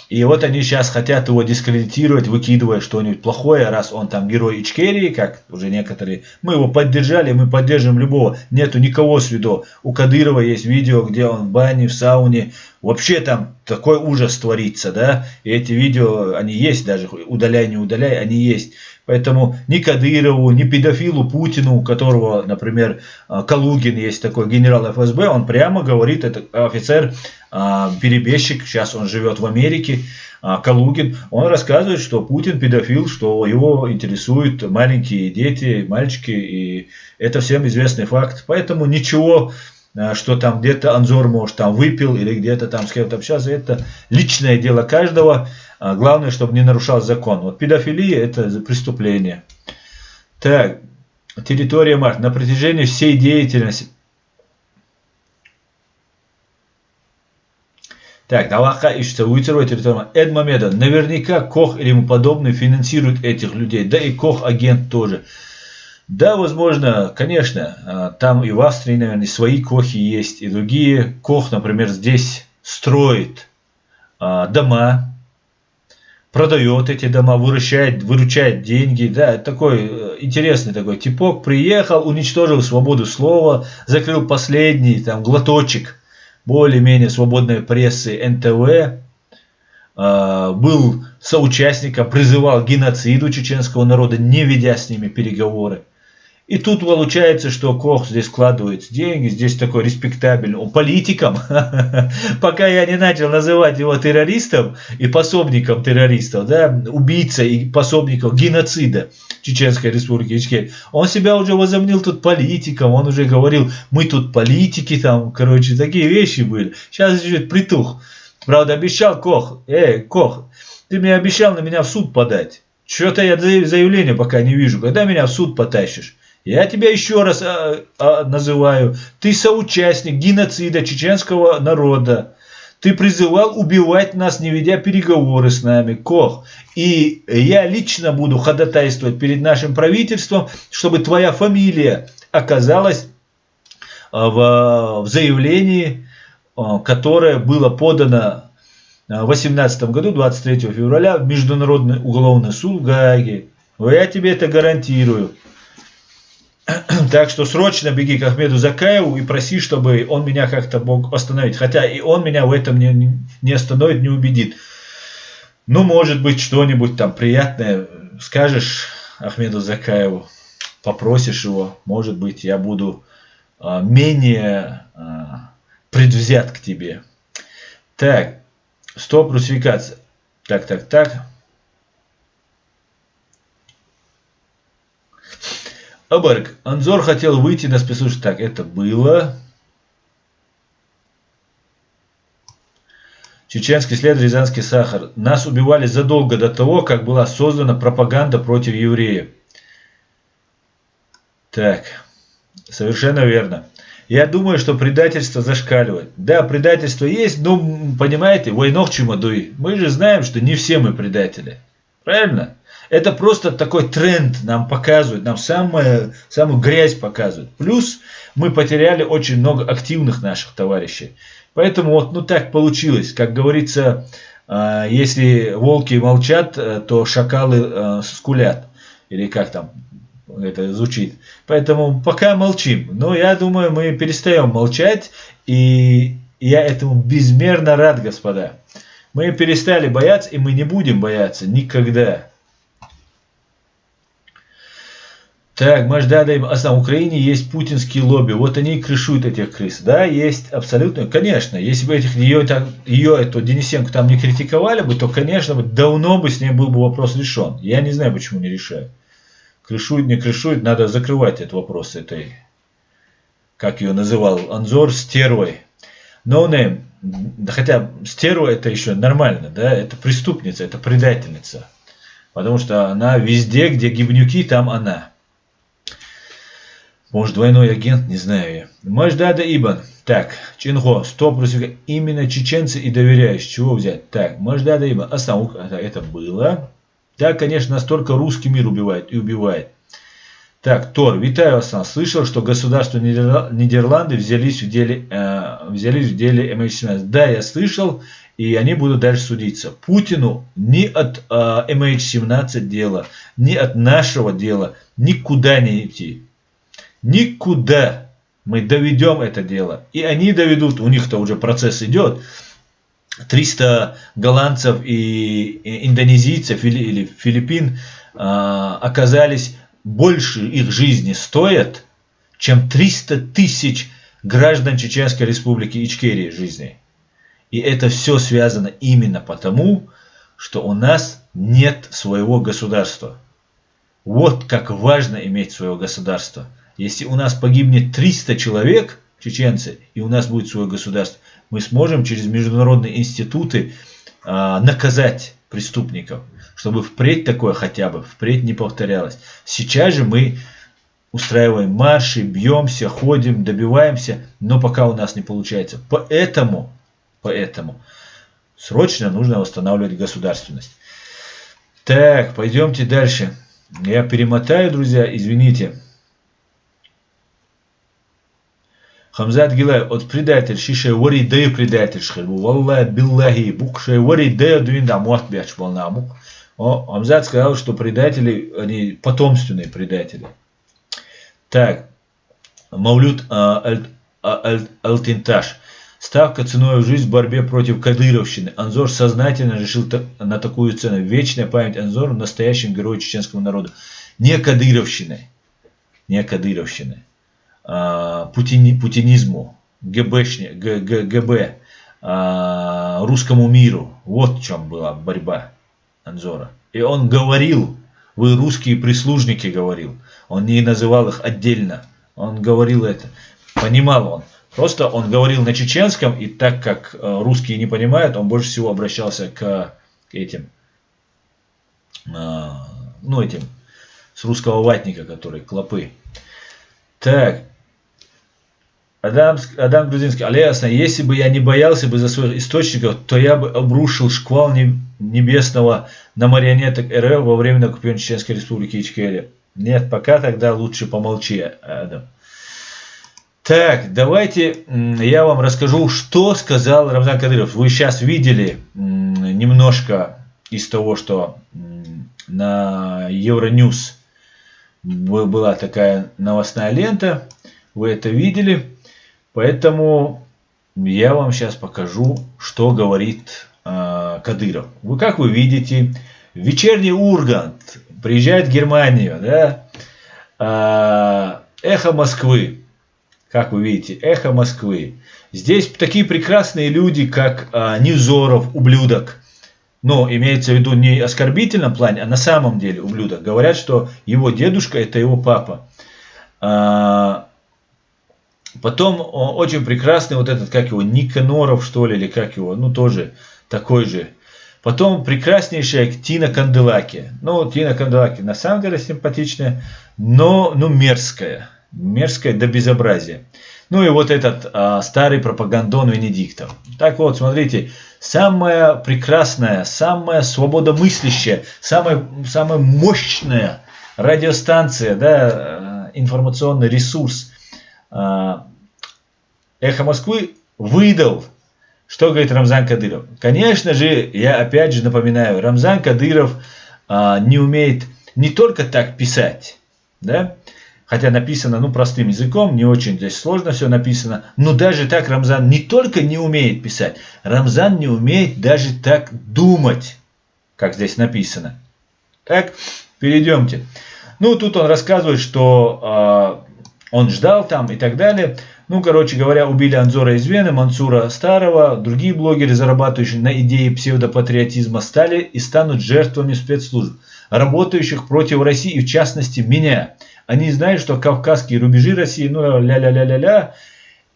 И вот они сейчас хотят его дискредитировать, выкидывая что-нибудь плохое, раз он там герой Ичкерии, как уже некоторые. Мы его поддержали, мы поддержим любого. Нету никого святого. У Кадырова есть видео, где он в бане, в сауне. Вообще там такой ужас творится, да. И эти видео, они есть даже, удаляй, не удаляй, они есть. Поэтому ни Кадырову, ни педофилу Путину, у которого, например, Калугин есть такой генерал ФСБ, он прямо говорит, это офицер, перебежчик, сейчас он живет в Америке, Калугин, он рассказывает, что Путин педофил, что его интересуют маленькие дети, мальчики, и это всем известный факт. Поэтому ничего, что там где-то Анзор, может, там выпил или где-то там с кем-то общался, это личное дело каждого. Главное, чтобы не нарушал закон. Вот педофилия это преступление. Так, территория Март. На протяжении всей деятельности. Так, Аллаха ищется вытервать территорию. Эдмамеда. Наверняка Кох или ему подобный финансирует этих людей. Да и Кох-агент тоже. Да, возможно, конечно. Там и в Австрии, наверное, свои Кохи есть. И другие. Кох, например, здесь строит дома. Продает эти дома, выручает деньги. Да, это такой интересный такой типок. Приехал, уничтожил свободу слова, закрыл последний там глоточек более-менее свободной прессы НТВ. Был соучастником, призывал к геноциду чеченского народа, не ведя с ними переговоры. И тут получается, что Кох здесь вкладывает деньги, здесь такой респектабельный, он политиком, пока я не начал называть его террористом и пособником террористов, да, убийцей и пособником геноцида Чеченской Республики Ичкерия, он себя уже возомнил тут политиком, он уже говорил, мы тут политики, там, короче, такие вещи были. Сейчас чуть-чуть притух. Правда, обещал Кох, Кох, ты мне обещал на меня в суд подать. Что-то я заявление пока не вижу, когда меня в суд потащишь. Я тебя еще раз называю. Ты соучастник геноцида чеченского народа. Ты призывал убивать нас, не ведя переговоры с нами, Кох. И я лично буду ходатайствовать перед нашим правительством, чтобы твоя фамилия оказалась в заявлении, которое было подано в 2018 году, 23 февраля, в Международный уголовный суд в Гааге. Я тебе это гарантирую. Так что срочно беги к Ахмеду Закаеву и проси, чтобы он меня как-то мог остановить. Хотя и он меня в этом не остановит, не убедит. Ну, может быть, что-нибудь там приятное скажешь Ахмеду Закаеву, попросишь его. Может быть, я буду менее предвзят к тебе. Так, стоп, русификация. Так. Абарк. Анзор хотел выйти на спецслужбу. Так, это было. Чеченский след, Рязанский сахар. Нас убивали задолго до того, как была создана пропаганда против евреев. Так, совершенно верно. Я думаю, что предательство зашкаливает. Да, предательство есть, но, понимаете, войнох чемодуи. Мы же знаем, что не все мы предатели. Правильно? Это просто такой тренд нам показывает, нам самую грязь показывает. Плюс мы потеряли очень много активных наших товарищей. Поэтому вот ну так получилось. Как говорится, если волки молчат, то шакалы скулят. Или как там это звучит. Поэтому пока молчим. Но я думаю, мы перестаем молчать. И я этому безмерно рад, господа. Мы перестали бояться, и мы не будем бояться никогда. Так, Маждада, на Украине есть путинские лобби. Вот они и крышуют этих крыс. Да, есть абсолютно. Конечно, если бы ее эту Денисенко там не критиковали бы, то, конечно, давно бы с ней был бы вопрос решен. Я не знаю, почему не решают. Крышуют, не крышуют, надо закрывать этот вопрос этой, как ее называл Анзор, стервой. No name. Да, хотя стерва это еще нормально, да, это преступница, это предательница. Потому что она везде, где гибнюки, там она. Может, двойной агент, не знаю я. Маждада Ибн. Так, Чинго, 100%. Именно чеченцы и доверяешь. Чего взять? Так, Маждада Ибн. Это было. Да, конечно, настолько русский мир убивает и убивает. Так, Тор, витаю вас. Слышал, что государство Нидерланды взялись в деле MH17. Да, я слышал, и они будут дальше судиться. Путину ни от MH17 дела, ни от нашего дела никуда не идти. Никуда. Мы доведем это дело. И они доведут, у них-то уже процесс идет. 300 голландцев и индонезийцев или филиппин оказались больше их жизни стоят, чем 300 тысяч граждан Чеченской Республики Ичкерии жизни. И это все связано именно потому, что у нас нет своего государства. Вот как важно иметь свое государство. Если у нас погибнет 300 человек, чеченцы, и у нас будет свое государство, мы сможем через международные институты наказать преступников, чтобы впредь такое хотя бы, впредь не повторялось. Сейчас же мы устраиваем марши, бьемся, ходим, добиваемся, но пока у нас не получается. Поэтому срочно нужно восстанавливать государственность. Так, пойдемте дальше. Я перемотаю, друзья, извините. Хамзат Гилай, от предатель, шише вори даю предатель шхельбу, валлах биллахи, букше вори даю дуинда муахт бяч волнамук. Хамзат сказал, что предатели, они потомственные предатели. Так, Мавлюд Алтинташ. Ставка ценой в жизнь в борьбе против кадыровщины. Анзор сознательно решил на такую цену. Вечная память Анзору, настоящим герою чеченского народа. Не кадыровщины. Не кадыровщины. Путинизму, ГБ, русскому миру. Вот в чем была борьба Анзора. И он говорил, вы русские прислужники, говорил. Он не называл их отдельно. Он говорил это. Понимал он. Просто он говорил на чеченском, и так как русские не понимают, он больше всего обращался к этим, этим, с русского ватника, которые клопы. Так. Адам Грузинский, але ясно, если бы я не боялся бы за своих источников, то я бы обрушил шквал небесного на марионеток РФ во время оккупации Чеченской Республики Ичкерия. Нет, пока тогда лучше помолчи, Адам. Так, давайте я вам расскажу, что сказал Рамзан Кадыров. Вы сейчас видели немножко из того, что на Евроньюз была такая новостная лента. Вы это видели. Поэтому я вам сейчас покажу, что говорит Кадыров. Как вы видите, вечерний Ургант приезжает в Германию, да? Эхо Москвы. Как вы видите, эхо Москвы. Здесь такие прекрасные люди, как Невзоров, ублюдок. Но имеется в виду не в оскорбительном плане, а на самом деле ублюдок. Говорят, что его дедушка это его папа. Потом очень прекрасный вот этот, как его, Никаноров, что ли, или как его, тоже такой же. Потом прекраснейшая Тина Канделаки. Тина Канделаки на самом деле симпатичная, но мерзкая. Мерзкая до безобразия. И вот этот старый пропагандон Венедиктов. Так вот, смотрите, самая прекрасная, самая свободомыслящая, самая мощная радиостанция, да, информационный ресурс Эхо Москвы выдал, что говорит Рамзан Кадыров. Конечно же, я опять же напоминаю, Рамзан Кадыров не умеет не только так писать, да? Хотя написано, ну, простым языком, не очень здесь сложно все написано. Но даже так Рамзан не только не умеет писать, Рамзан не умеет даже так думать, как здесь написано. Так, перейдемте. Ну, тут он рассказывает, что он ждал там и так далее. Ну, короче говоря, убили Анзора из Вены, Мансура Старого. Другие блогеры, зарабатывающие на идее псевдопатриотизма, стали и станут жертвами спецслужб, работающих против России и в частности меня. Они знают, что кавказские рубежи России, ну ля-ля-ля-ля-ля,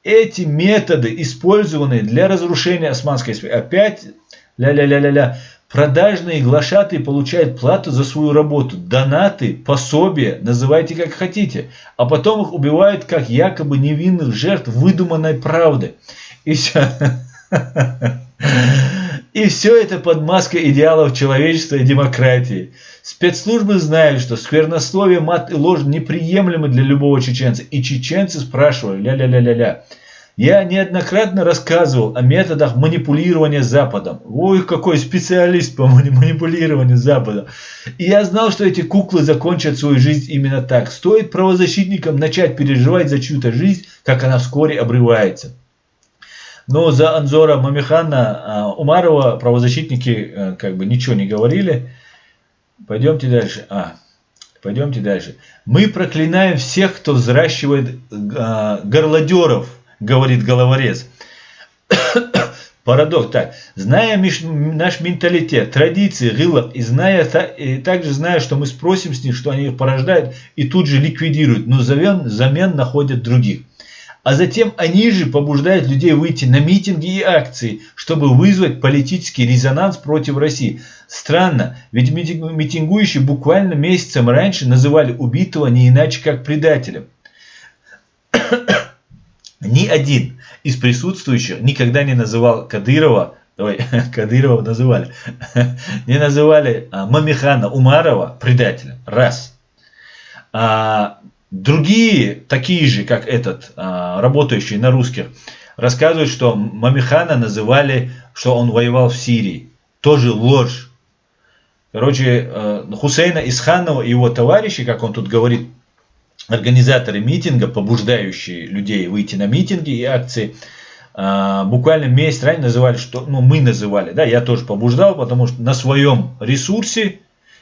эти методы, использованные для разрушения Османской империи, опять ля-ля-ля-ля-ля, продажные глашатые получают плату за свою работу, донаты, пособия, называйте как хотите, а потом их убивают как якобы невинных жертв выдуманной правды. И все. И все это под маской идеалов человечества и демократии. Спецслужбы знают, что сквернословие, мат и ложь неприемлемы для любого чеченца. И чеченцы спрашивали, ля-ля-ля-ля-ля. Я неоднократно рассказывал о методах манипулирования Западом. Ой, какой специалист по манипулированию Западом. И я знал, что эти куклы закончат свою жизнь именно так. Стоит правозащитникам начать переживать за чью-то жизнь, как она вскоре обрывается. Но за Анзора Мамихана Умарова правозащитники как бы ничего не говорили. Пойдемте дальше. Пойдемте дальше. Мы проклинаем всех, кто взращивает горлодеров, говорит головорез. Парадокс. Так, зная наш менталитет, традиции, гылов, и также зная, что мы спросим с них, что они их порождают, и тут же ликвидируют, но взамен находят других. А затем они же побуждают людей выйти на митинги и акции, чтобы вызвать политический резонанс против России. Странно, ведь митингующие буквально месяцем раньше называли убитого не иначе как предателем. Ни один из присутствующих никогда не называл Кадырова, Кадырова называли, не называли Мамихана Умарова предателем. Раз. Другие, такие же, как этот, работающие на русских, рассказывают, что Мамихана называли, что он воевал в Сирии. Тоже ложь. Короче, Хусейна Исханова и его товарищи, как он тут говорит, организаторы митинга, побуждающие людей выйти на митинги и акции, буквально месяц ранее называли, что, ну, мы называли, да, я тоже побуждал, потому что на своем ресурсе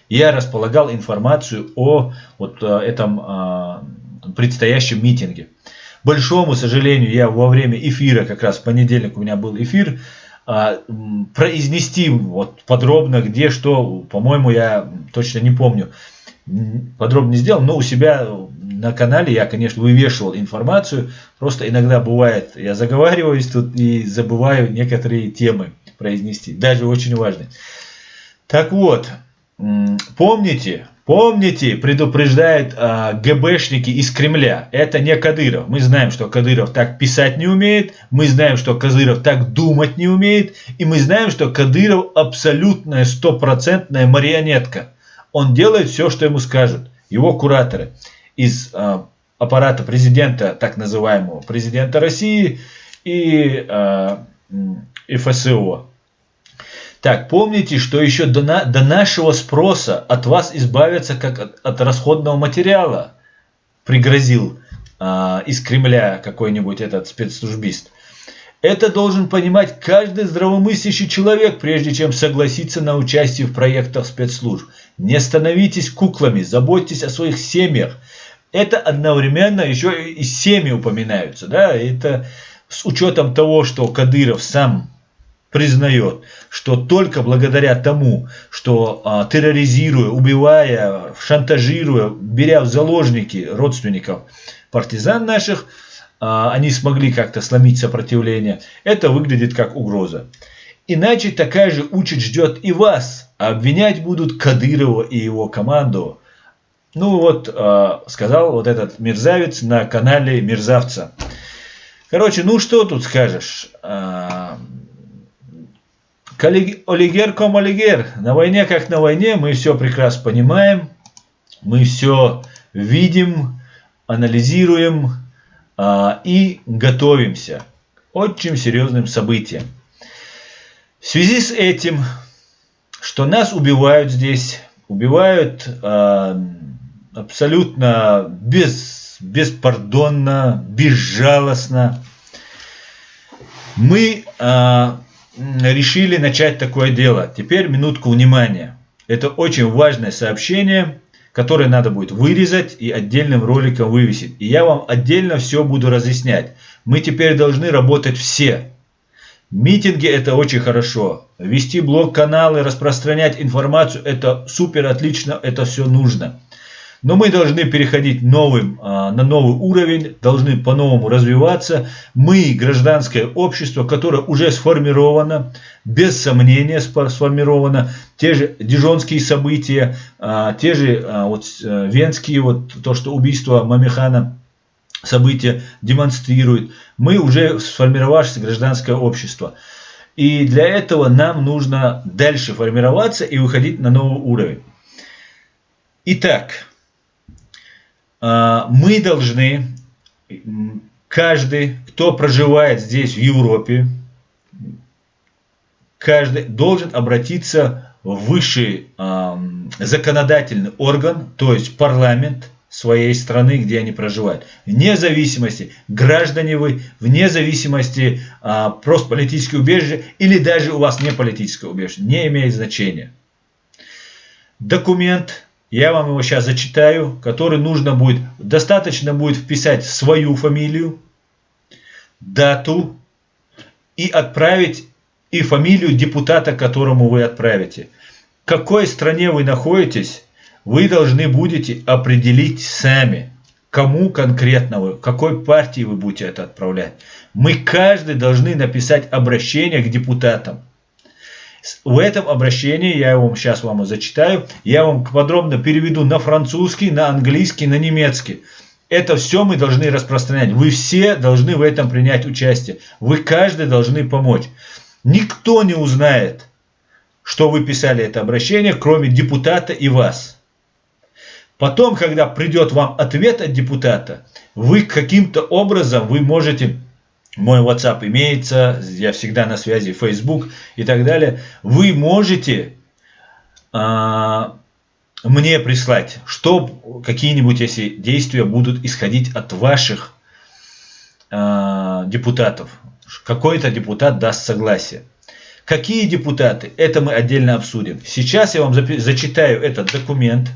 я располагал информацию о вот этом предстоящем митинге. К большому сожалению, я во время эфира, как раз в понедельник у меня был эфир, произнести вот подробно, где что, по-моему, я точно не помню, подробно не сделал, но у себя на канале я, конечно, вывешивал информацию, просто иногда бывает, я заговариваюсь тут и забываю некоторые темы произнести, даже очень важные. Так вот, помните, предупреждают ГБшники из Кремля, это не Кадыров. Мы знаем, что Кадыров так писать не умеет, мы знаем, что Кадыров так думать не умеет, и мы знаем, что Кадыров абсолютная, стопроцентная марионетка. Он делает все, что ему скажут. Его кураторы из аппарата президента, так называемого президента России и ФСО. Так, помните, что еще до нашего спроса от вас избавиться как от расходного материала, пригрозил из Кремля какой-нибудь этот спецслужбист. Это должен понимать каждый здравомыслящий человек, прежде чем согласиться на участие в проектах спецслужб. Не становитесь куклами, заботьтесь о своих семьях. Это одновременно еще и семьи упоминаются. Да? Это с учетом того, что Кадыров сам признает, что только благодаря тому, что терроризируя, убивая, шантажируя, беря в заложники родственников партизан наших, они смогли как-то сломить сопротивление, это выглядит как угроза. Иначе такая же участь ждет и вас, а обвинять будут Кадырова и его команду. Ну вот, сказал вот этот мерзавец на канале мерзавца. Короче, ну что тут скажешь? Олигер ком олигер. На войне как на войне, мы все прекрасно понимаем, мы все видим, анализируем и готовимся к очень серьезным событиям. В связи с этим, что нас убивают здесь, убивают абсолютно беспардонно, безжалостно. Мы решили начать такое дело. Теперь минутку внимания. Это очень важное сообщение, которое надо будет вырезать и отдельным роликом вывесить. И я вам отдельно все буду разъяснять. Мы теперь должны работать все. Митинги — это очень хорошо. Вести блог-каналы, распространять информацию — это супер, отлично, это все нужно. Но мы должны переходить на новый уровень, должны по-новому развиваться. Мы гражданское общество, которое уже сформировано, без сомнения сформировано. Те же дижонские события, те же венские, то, что убийство Мамихана, события демонстрирует. Мы уже сформировавшееся гражданское общество. И для этого нам нужно дальше формироваться и выходить на новый уровень. Итак, мы должны, каждый, кто проживает здесь в Европе, каждый должен обратиться в высший законодательный орган, то есть парламент своей страны, где они проживают. Вне зависимости, граждане вы, вне зависимости, просто политическое убежище или даже у вас не политическое убежище, не имеет значения. Документ, я вам его сейчас зачитаю, который нужно будет, достаточно будет вписать свою фамилию, дату и отправить и фамилию депутата, которому вы отправите. В какой стране вы находитесь, вы должны будете определить сами, кому конкретно вы, какой партии вы будете это отправлять. Мы каждый должны написать обращение к депутатам. В этом обращении, я вам сейчас зачитаю, я вам подробно переведу на французский, на английский, на немецкий. Это все мы должны распространять. Вы все должны в этом принять участие. Вы каждый должны помочь. Никто не узнает, что вы писали это обращение, кроме депутата и вас. Потом, когда придет вам ответ от депутата, вы каким-то образом, вы можете, мой WhatsApp имеется, я всегда на связи, Facebook и так далее, вы можете мне прислать, что какие-нибудь, если действия будут исходить от ваших депутатов. Какой-то депутат даст согласие. Какие депутаты? Это мы отдельно обсудим. Сейчас я вам зачитаю этот документ.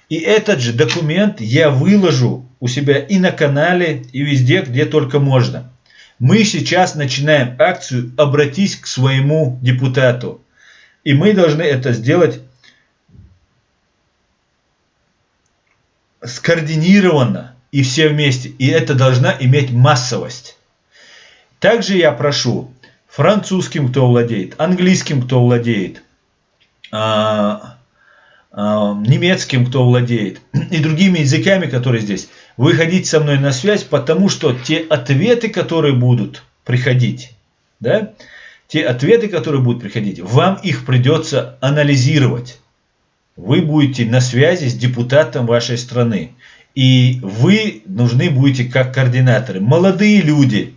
И этот же документ я выложу у себя и на канале, и везде, где только можно. Мы сейчас начинаем акцию «Обратись к своему депутату». И мы должны это сделать скоординированно и все вместе. И это должна иметь массовость. Также я прошу французским, кто владеет, английским, кто владеет, немецким, кто владеет, и другими языками, которые здесь, выходить со мной на связь, потому что те ответы, которые будут приходить, да, вам их придется анализировать. Вы будете на связи с депутатом вашей страны, и вы нужны будете как координаторы. Молодые люди,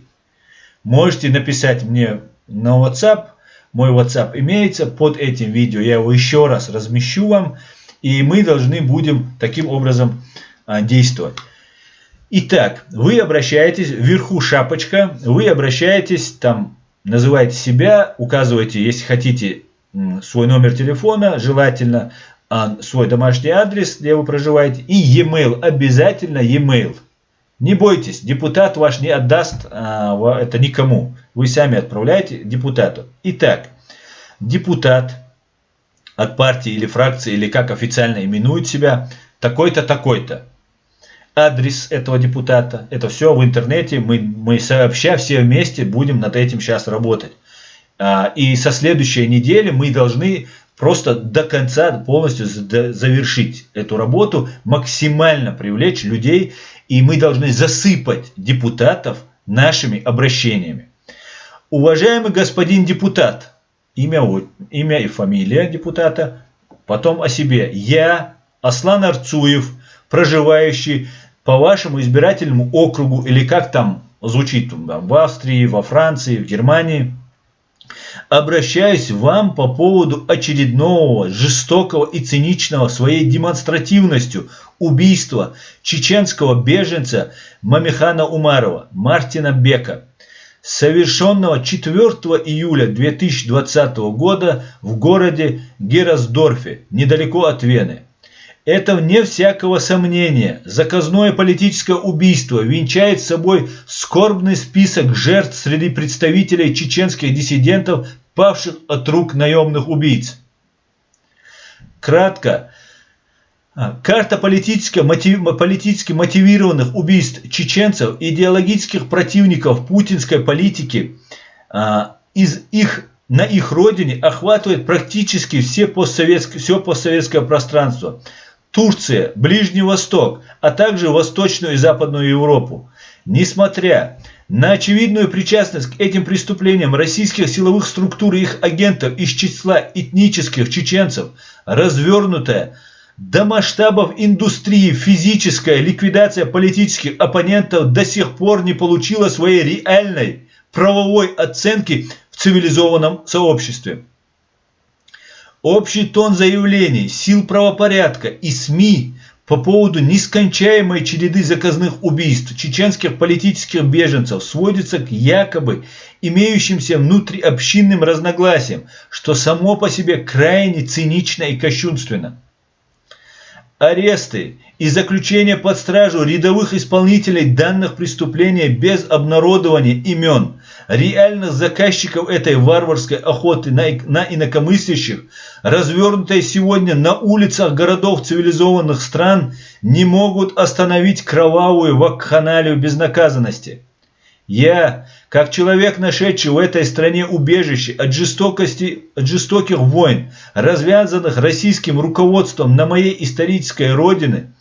можете написать мне на WhatsApp. Мой WhatsApp имеется под этим видео. Я его еще раз размещу вам. И мы должны будем таким образом действовать. Итак, вы обращаетесь, вверху шапочка. Вы обращаетесь, там называете себя, указываете, если хотите, свой номер телефона, желательно свой домашний адрес, где вы проживаете. И e-mail, обязательно e-mail. Не бойтесь, депутат ваш не отдаст это никому. Вы сами отправляете депутату. Итак, депутат от партии или фракции, или как официально именует себя, такой-то, такой-то. Адрес этого депутата. Это все в интернете. Мы сообща все вместе будем над этим сейчас работать. И со следующей недели мы должны просто до конца полностью завершить эту работу, максимально привлечь людей. И мы должны засыпать депутатов нашими обращениями. Уважаемый господин депутат, имя и фамилия депутата, потом о себе. Я, Аслан Арцуев, проживающий по вашему избирательному округу, или как там звучит, в Австрии, во Франции, в Германии, Обращаюсь к вам по поводу очередного жестокого и циничного своей демонстративностью убийства чеченского беженца Мамихана Умарова, Мартина Бека, совершенного 4 июля 2020 года в городе Герасдорфе, недалеко от Вены. Это, вне всякого сомнения, заказное политическое убийство венчает собой скорбный список жертв среди представителей чеченских диссидентов, павших от рук наемных убийц. Кратко. Карта политически мотивированных убийств чеченцев, идеологических противников путинской политики на их родине охватывает практически все постсоветское пространство. Турция, Ближний Восток, а также Восточную и Западную Европу. Несмотря на очевидную причастность к этим преступлениям российских силовых структур и их агентов из числа этнических чеченцев, развернутая до масштабов индустрии физическая ликвидация политических оппонентов до сих пор не получила своей реальной правовой оценки в цивилизованном сообществе. Общий тон заявлений сил правопорядка и СМИ по поводу нескончаемой череды заказных убийств чеченских политических беженцев сводится к якобы имеющимся внутриобщинным разногласиям, что само по себе крайне цинично и кощунственно. Аресты и заключение под стражу рядовых исполнителей данных преступлений без обнародования имен реальных заказчиков этой варварской охоты на инакомыслящих, развернутой сегодня на улицах городов цивилизованных стран, не могут остановить кровавую вакханалию безнаказанности. Я, как человек, нашедший в этой стране убежище от жестоких войн, развязанных российским руководством на моей исторической родине,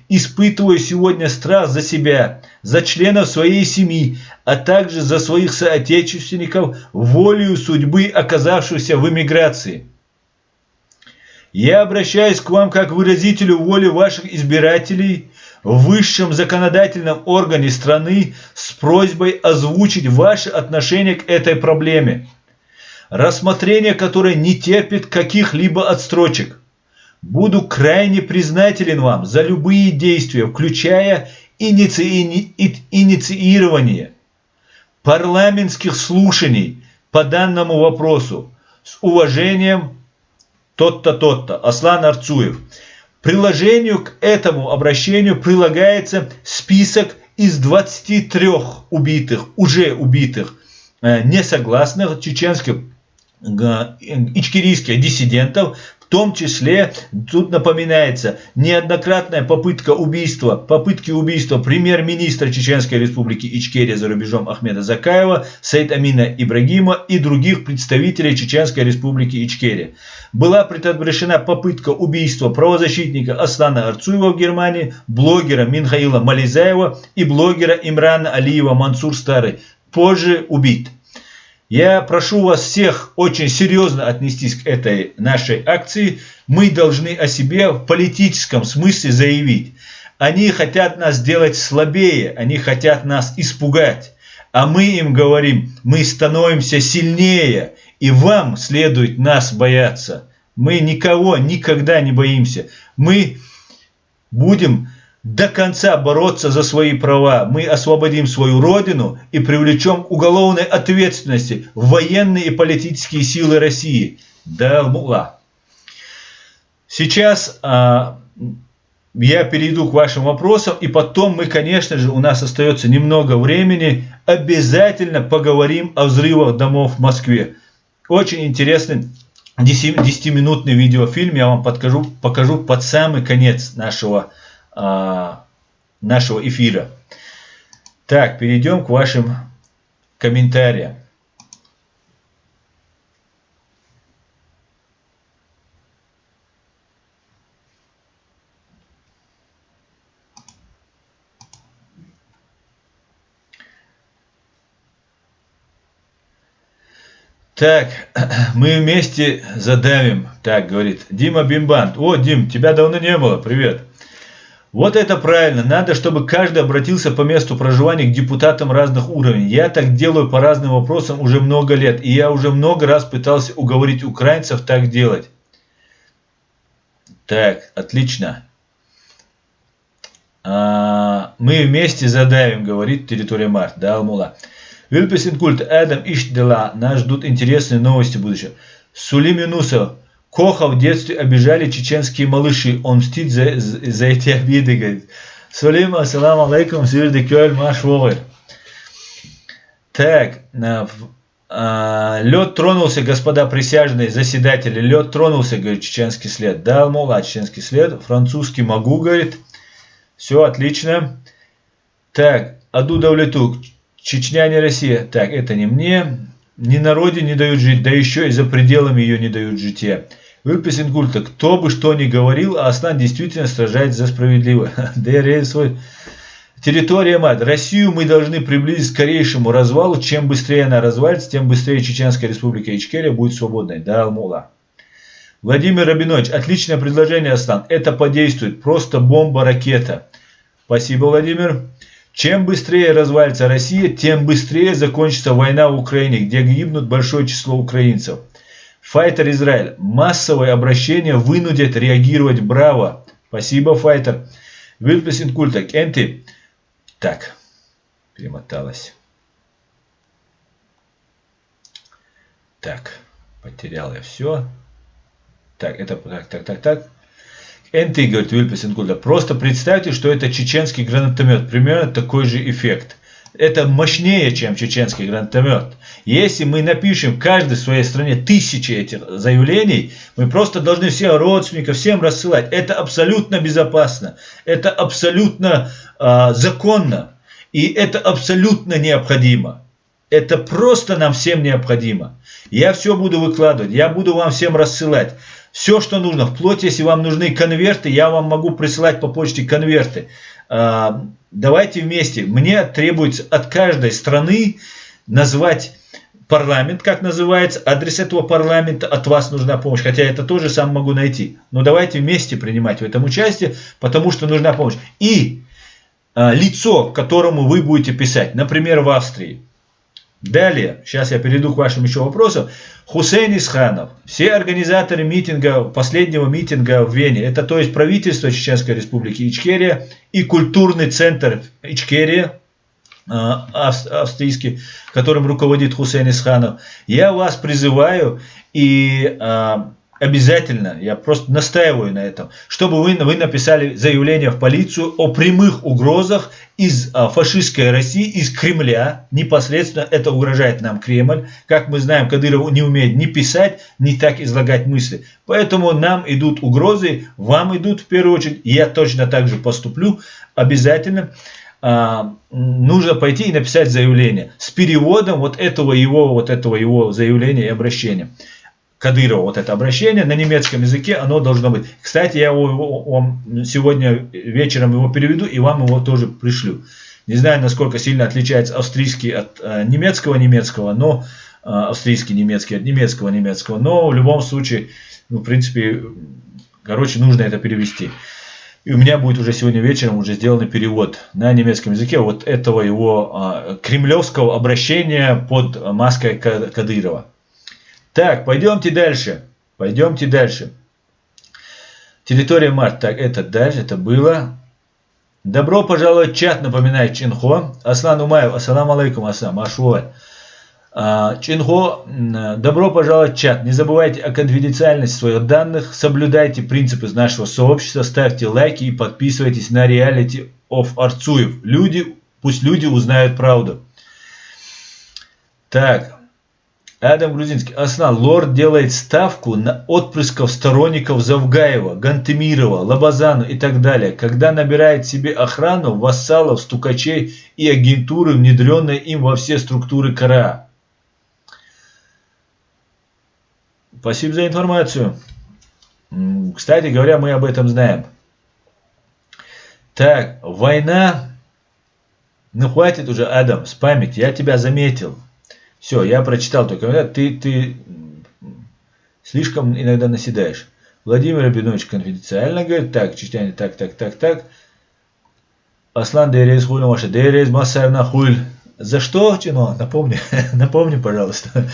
испытываю сегодня страх за себя, за членов своей семьи, а также за своих соотечественников, волею судьбы, оказавшихся в эмиграции. Я обращаюсь к вам как выразителю воли ваших избирателей в высшем законодательном органе страны с просьбой озвучить ваше отношение к этой проблеме, рассмотрение которой не терпит каких-либо отсрочек. Буду крайне признателен вам за любые действия, включая инициирование парламентских слушаний по данному вопросу. С уважением, тот-то, Аслан Арцуев. Приложению к этому обращению прилагается список из 23 уже убитых, несогласных чеченских ичкерийских диссидентов, в том числе, тут напоминается, неоднократная попытки убийства премьер-министра Чеченской Республики Ичкерия за рубежом Ахмеда Закаева, Сейд-Амина Ибрагима и других представителей Чеченской Республики Ичкерия. Была предотвращена попытка убийства правозащитника Аслана Арцуева в Германии, блогера Минхаила Мализаева и блогера Имрана Алиева Мансур Старый, позже убит. Я прошу вас всех очень серьезно отнестись к этой нашей акции. Мы должны о себе в политическом смысле заявить. Они хотят нас сделать слабее, они хотят нас испугать. А мы им говорим, мы становимся сильнее, и вам следует нас бояться. Мы никого никогда не боимся. Мы будем до конца бороться за свои права. Мы освободим свою родину и привлечем к уголовной ответственности военные и политические силы России. Да Аллах. Сейчас я перейду к вашим вопросам, и потом мы, конечно же, у нас остается немного времени, обязательно поговорим о взрывах домов в Москве. Очень интересный 10-минутный видеофильм я вам покажу под самый конец нашего эфира. Так, перейдем к вашим комментариям. Так, мы вместе задавим. Так, говорит Дима Бимбан. О, Дим, тебя давно не было. Привет. Вот это правильно. Надо, чтобы каждый обратился по месту проживания к депутатам разных уровней. Я так делаю по разным вопросам уже много лет. И я уже много раз пытался уговорить украинцев так делать. Так, отлично. Мы вместе задавим, говорит территория Март. Да, Алмула. Вильпесин культ, Адам Ишдела. Нас ждут интересные новости будущего. Сулим Юнусов. Коха в детстве обижали чеченские малыши. Он мстит за эти обиды, говорит. Сулим, ассаламу алейкум, сирды кёль маш вовер. Так, лед тронулся, господа присяжные заседатели. Лед тронулся, говорит, чеченский след. Да, Алмула, чеченский след. Французский могу, говорит. Все, отлично. Так, Аду Давлетук. Чечня не Россия. Так, это не мне. Ни на родине не дают жить, да еще и за пределами ее не дают жития. Выписен культа. Кто бы что ни говорил, а Аслан действительно сражается за справедливое. Территория Мад. Россию мы должны приблизить к скорейшему развалу. Чем быстрее она развалится, тем быстрее Чеченская республика Ичкерия будет свободной. Да, Алмула. Владимир Рабинович. Отличное предложение, Аслан. Это подействует. Просто бомба-ракета. Спасибо, Владимир. Чем быстрее развалится Россия, тем быстрее закончится война в Украине, где гибнут большое число украинцев. Файтер Израиль. Массовое обращение вынудит реагировать браво. Спасибо, Файтер. Вильпесин культак. Энти. Так. Перемоталась. Так. Потерял я все. Так, это так. Энты, говорит Вильпесин культа. Просто представьте, что это чеченский гранатомет. Примерно такой же эффект. Это мощнее, чем чеченский гранатомет. Если мы напишем в каждой своей стране тысячи этих заявлений, мы просто должны всем родственникам, всем рассылать. Это абсолютно безопасно. Это абсолютно законно. И это абсолютно необходимо. Это просто нам всем необходимо. Я все буду выкладывать. Я буду вам всем рассылать. Все, что нужно. Вплоть, если вам нужны конверты, я вам могу присылать по почте конверты. Давайте вместе. Мне требуется от каждой страны назвать парламент, как называется, адрес этого парламента. От вас нужна помощь. Хотя это тоже сам могу найти. Но давайте вместе принимать в этом участие, потому что нужна помощь. И лицо, к которому вы будете писать. Например, в Австрии. Далее, сейчас я перейду к вашим еще вопросам. Хусейн Исханов, все организаторы митинга, последнего митинга в Вене, это то есть правительство Чеченской республики Ичкерия и культурный центр Ичкерия, австрийский, которым руководит Хусейн Исханов. Я вас призываю и обязательно, я просто настаиваю на этом, чтобы вы написали заявление в полицию о прямых угрозах из фашистской России, из Кремля. Непосредственно это угрожает нам Кремль. Как мы знаем, Кадыров не умеет ни писать, ни так излагать мысли. Поэтому нам идут угрозы, вам идут в первую очередь. Я точно так же поступлю. Обязательно нужно пойти и написать заявление с переводом вот этого его заявления и обращения. Кадырова, вот это обращение на немецком языке, оно должно быть. Кстати, я вам сегодня вечером его переведу и вам его тоже пришлю. Не знаю, насколько сильно отличается австрийский от немецкого, но австрийский немецкий от немецкого, но в любом случае, в принципе, нужно это перевести. И у меня будет уже сегодня вечером уже сделанный перевод на немецком языке вот этого его кремлевского обращения под маской Кадырова. Так, пойдемте дальше. Территория Март. Так, это дальше, это было. Добро пожаловать в чат, напоминает Чинхо. Аслан Умаев, ассаламу алейкум, ассалам, ашуаль. Чинхо, добро пожаловать в чат. Не забывайте о конфиденциальности своих данных. Соблюдайте принципы нашего сообщества. Ставьте лайки и подписывайтесь на Reality of Арцуев. Пусть люди узнают правду. Так. Адам Грузинский. Аслан, лорд делает ставку на отпрысков сторонников Завгаева, Гантемирова, Лабазану и так далее, когда набирает себе охрану, вассалов, стукачей и агентуры, внедренные им во все структуры КРА. Спасибо за информацию. Кстати говоря, мы об этом знаем. Так, война. Ну хватит уже, Адам, с памяти, я тебя заметил. Все, я прочитал только. Ты слишком иногда наседаешь. Владимир Рабинович конфиденциально говорит. Так, чечене, так. Аслан Дерез хуйль маша. Дерез Масарна хуйль. За что, Чино? Напомни, пожалуйста.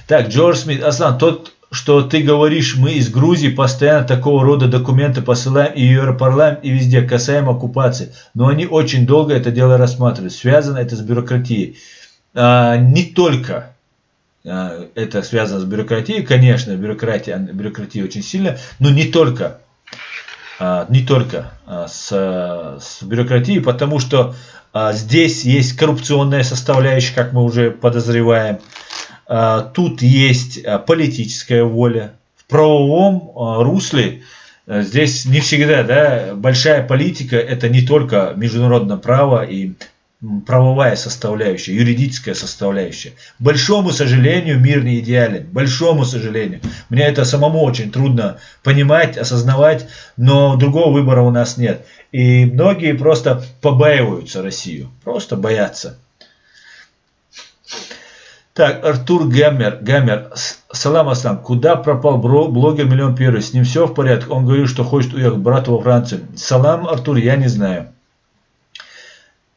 Так, Джордж Смит. Аслан, тот, что ты говоришь, мы из Грузии постоянно такого рода документы посылаем и Европарламент, и везде, касаемо оккупации. Но они очень долго это дело рассматривают. Связано это с бюрократией. Не только это связано с бюрократией, конечно, бюрократия очень сильно, но не только с бюрократией, потому что здесь есть коррупционная составляющая, как мы уже подозреваем. Тут есть политическая воля. В правовом русле здесь не всегда, да, большая политика это не только международное право и правовая составляющая, юридическая составляющая. К большому сожалению, мир не идеален. К большому сожалению. Мне это самому очень трудно понимать, осознавать, но другого выбора у нас нет. И многие просто побаиваются Россию. Просто боятся. Так, Артур Гаммер. Салам Аслам. Куда пропал блогер Миллион Первый? С ним все в порядке? Он говорил, что хочет уехать к брату во Францию. Салам, Артур, я не знаю.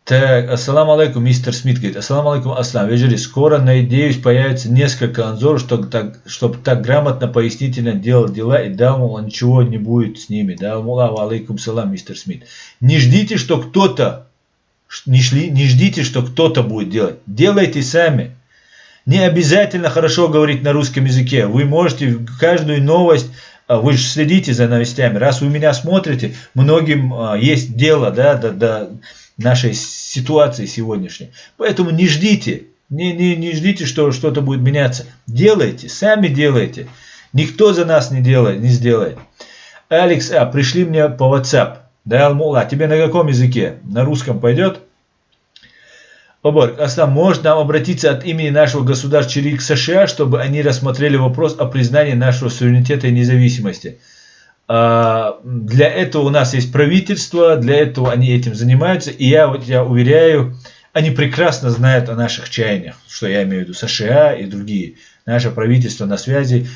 Так, ассаламу алейкум, мистер Смит говорит. Ассаламу алейкум, Аслам. Вежери, скоро, надеюсь, появится несколько анзоров, чтобы так грамотно, пояснительно делал дела и дал, мол, ничего не будет с ними. Да, алейкум салам, мистер Смит. Не ждите, что кто-то будет делать. Делайте сами. Не обязательно хорошо говорить на русском языке. Вы можете каждую новость, вы же следите за новостями. Раз вы меня смотрите, многим есть дело, до нашей ситуации сегодняшней. Поэтому не ждите. Не ждите, что что-то будет меняться. Делайте, сами делайте. Никто за нас не сделает. Алекс, пришли мне по WhatsApp. Да, Алмула, тебе на каком языке? На русском пойдет? Оборг, Аслам, может нам обратиться от имени нашего государства к США, чтобы они рассмотрели вопрос о признании нашего суверенитета и независимости? Для этого у нас есть правительство, для этого они этим занимаются, и я уверяю, они прекрасно знают о наших чаяниях, что я имею в виду США и другие. Наше правительство на связи,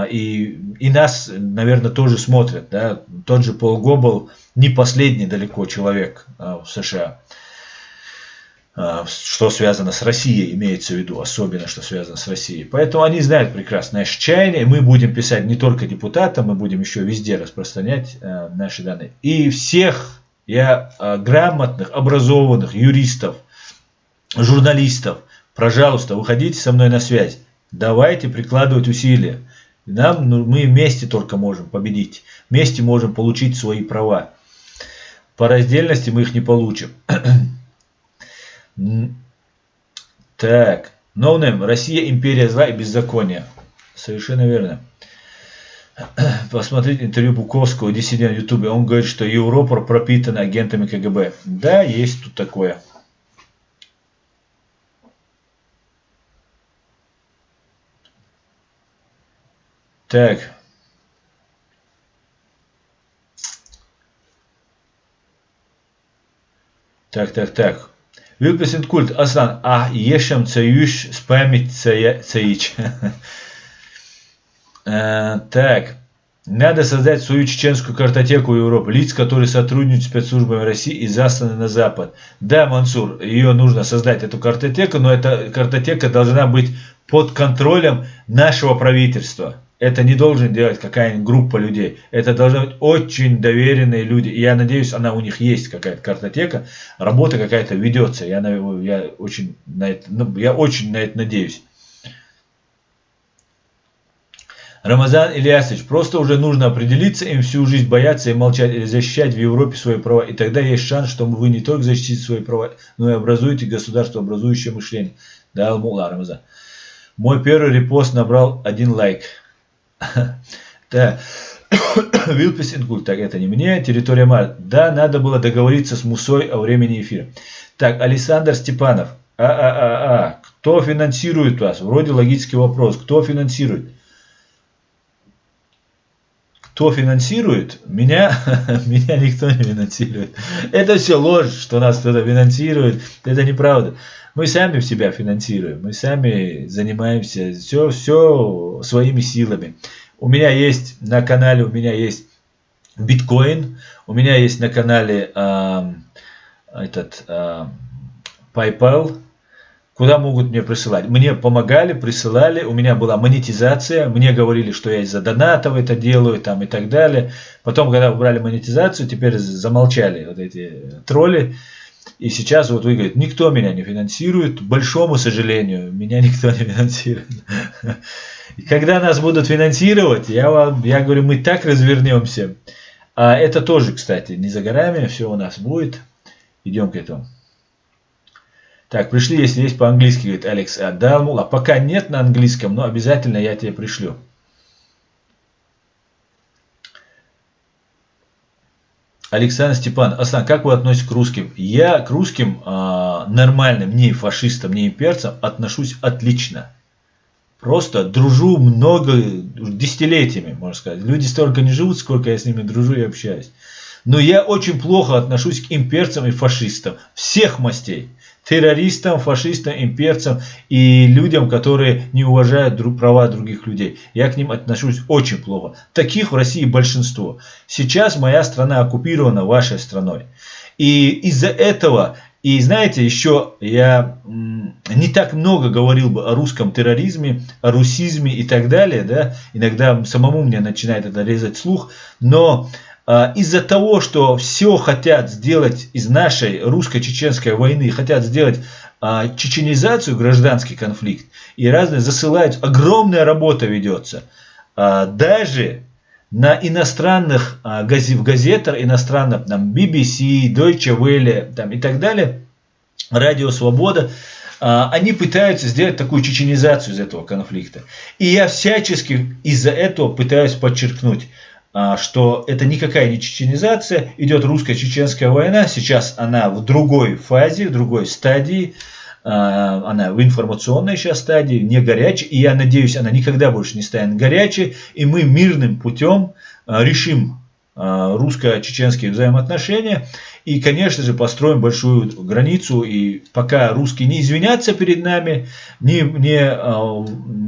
и нас, наверное, тоже смотрят. Да? Тот же Пол Гоббл не последний далеко человек в США. Что связано с Россией, имеется в виду, особенно что связано с Россией. Поэтому они знают прекрасно наше чаяние. Мы будем писать не только депутатам, мы будем еще везде распространять наши данные. И всех грамотных, образованных юристов, журналистов, пожалуйста, выходите со мной на связь. Давайте прикладывать усилия. Мы вместе только можем победить. Вместе можем получить свои права. По раздельности мы их не получим. Так, NoName. Россия империя зла и беззакония. Совершенно верно. Посмотрите интервью Буковского, диссидента в Ютубе. Он говорит, что Европа пропитана агентами КГБ. Да, есть тут такое. Так. Так. Выписен культ. Аслан. Ешем цаюш спамить цаич. Так. Надо создать свою чеченскую картотеку Европы. Лиц, которые сотрудничают с спецслужбами России и засланы на Запад. Да, Мансур, ее нужно создать, эту картотеку, но эта картотека должна быть под контролем нашего правительства. Это не должен делать какая-нибудь группа людей. Это должны быть очень доверенные люди. И я надеюсь, у них есть какая-то картотека. Работа какая-то ведется. Я очень на это надеюсь. Рамазан Ильясович, просто уже нужно определиться, им всю жизнь бояться и молчать, или защищать в Европе свои права. И тогда есть шанс, что вы не только защитите свои права, но и образуете государство, образующее мышление. Да, Алмула, Рамазан. Мой первый репост набрал 1 лайк. Да. Вилпис Ингуль, так это не мне, территория Март. Да, надо было договориться с Мусой о времени эфира. Так, Александр Степанов. Кто финансирует вас? Вроде логический вопрос. Кто финансирует? Кто финансирует? Меня никто не финансирует. Это все ложь, что нас кто-то финансирует. Это неправда. Мы сами себя финансируем. Мы сами занимаемся все своими силами. У меня есть на канале, биткоин. У меня есть на канале этот PayPal, куда могут мне присылать. Мне помогали, присылали, у меня была монетизация, мне говорили, что я из-за донатов это делаю там, и так далее. Потом, когда убрали монетизацию, теперь замолчали вот эти тролли. И сейчас вот вы говорите, никто меня не финансирует, к большому сожалению, меня никто не финансирует. И когда нас будут финансировать, я говорю, мы так развернемся. А это тоже, кстати, не за горами, все у нас будет. Идем к этому. Так, пришли, если есть по-английски, говорит Алекс. Да, а пока нет на английском, но обязательно я тебе пришлю. Александр Степан, Аслан, как вы относитесь к русским? Я к русским нормальным, не фашистам, не имперцам отношусь отлично. Просто дружу много, десятилетиями, можно сказать. Люди столько не живут, сколько я с ними дружу и общаюсь. Но я очень плохо отношусь к имперцам и фашистам. Всех мастей. Террористам, фашистам, имперцам и людям, которые не уважают права других людей. Я к ним отношусь очень плохо. Таких в России большинство. Сейчас моя страна оккупирована вашей страной. И из-за этого, и знаете, еще я не так много говорил бы о русском терроризме, о русизме и так далее. Да? Иногда самому мне начинает это резать слух. Но из-за того, что все хотят сделать из нашей русско-чеченской войны, хотят сделать чеченизацию, гражданский конфликт, и разные засылают, огромная работа ведется. Даже на иностранных газетах, иностранных, там, BBC, Deutsche Welle там, и так далее, Радио Свобода, они пытаются сделать такую чеченизацию из этого конфликта. И я всячески из-за этого пытаюсь подчеркнуть, что это никакая не чеченизация, идет русско-чеченская война, сейчас она в другой фазе, в другой стадии, она в информационной сейчас стадии, не горячей, и я надеюсь, она никогда больше не станет горячей, и мы мирным путем решим русско-чеченские взаимоотношения, и, конечно же, построим большую границу, и пока русские не извинятся перед нами, не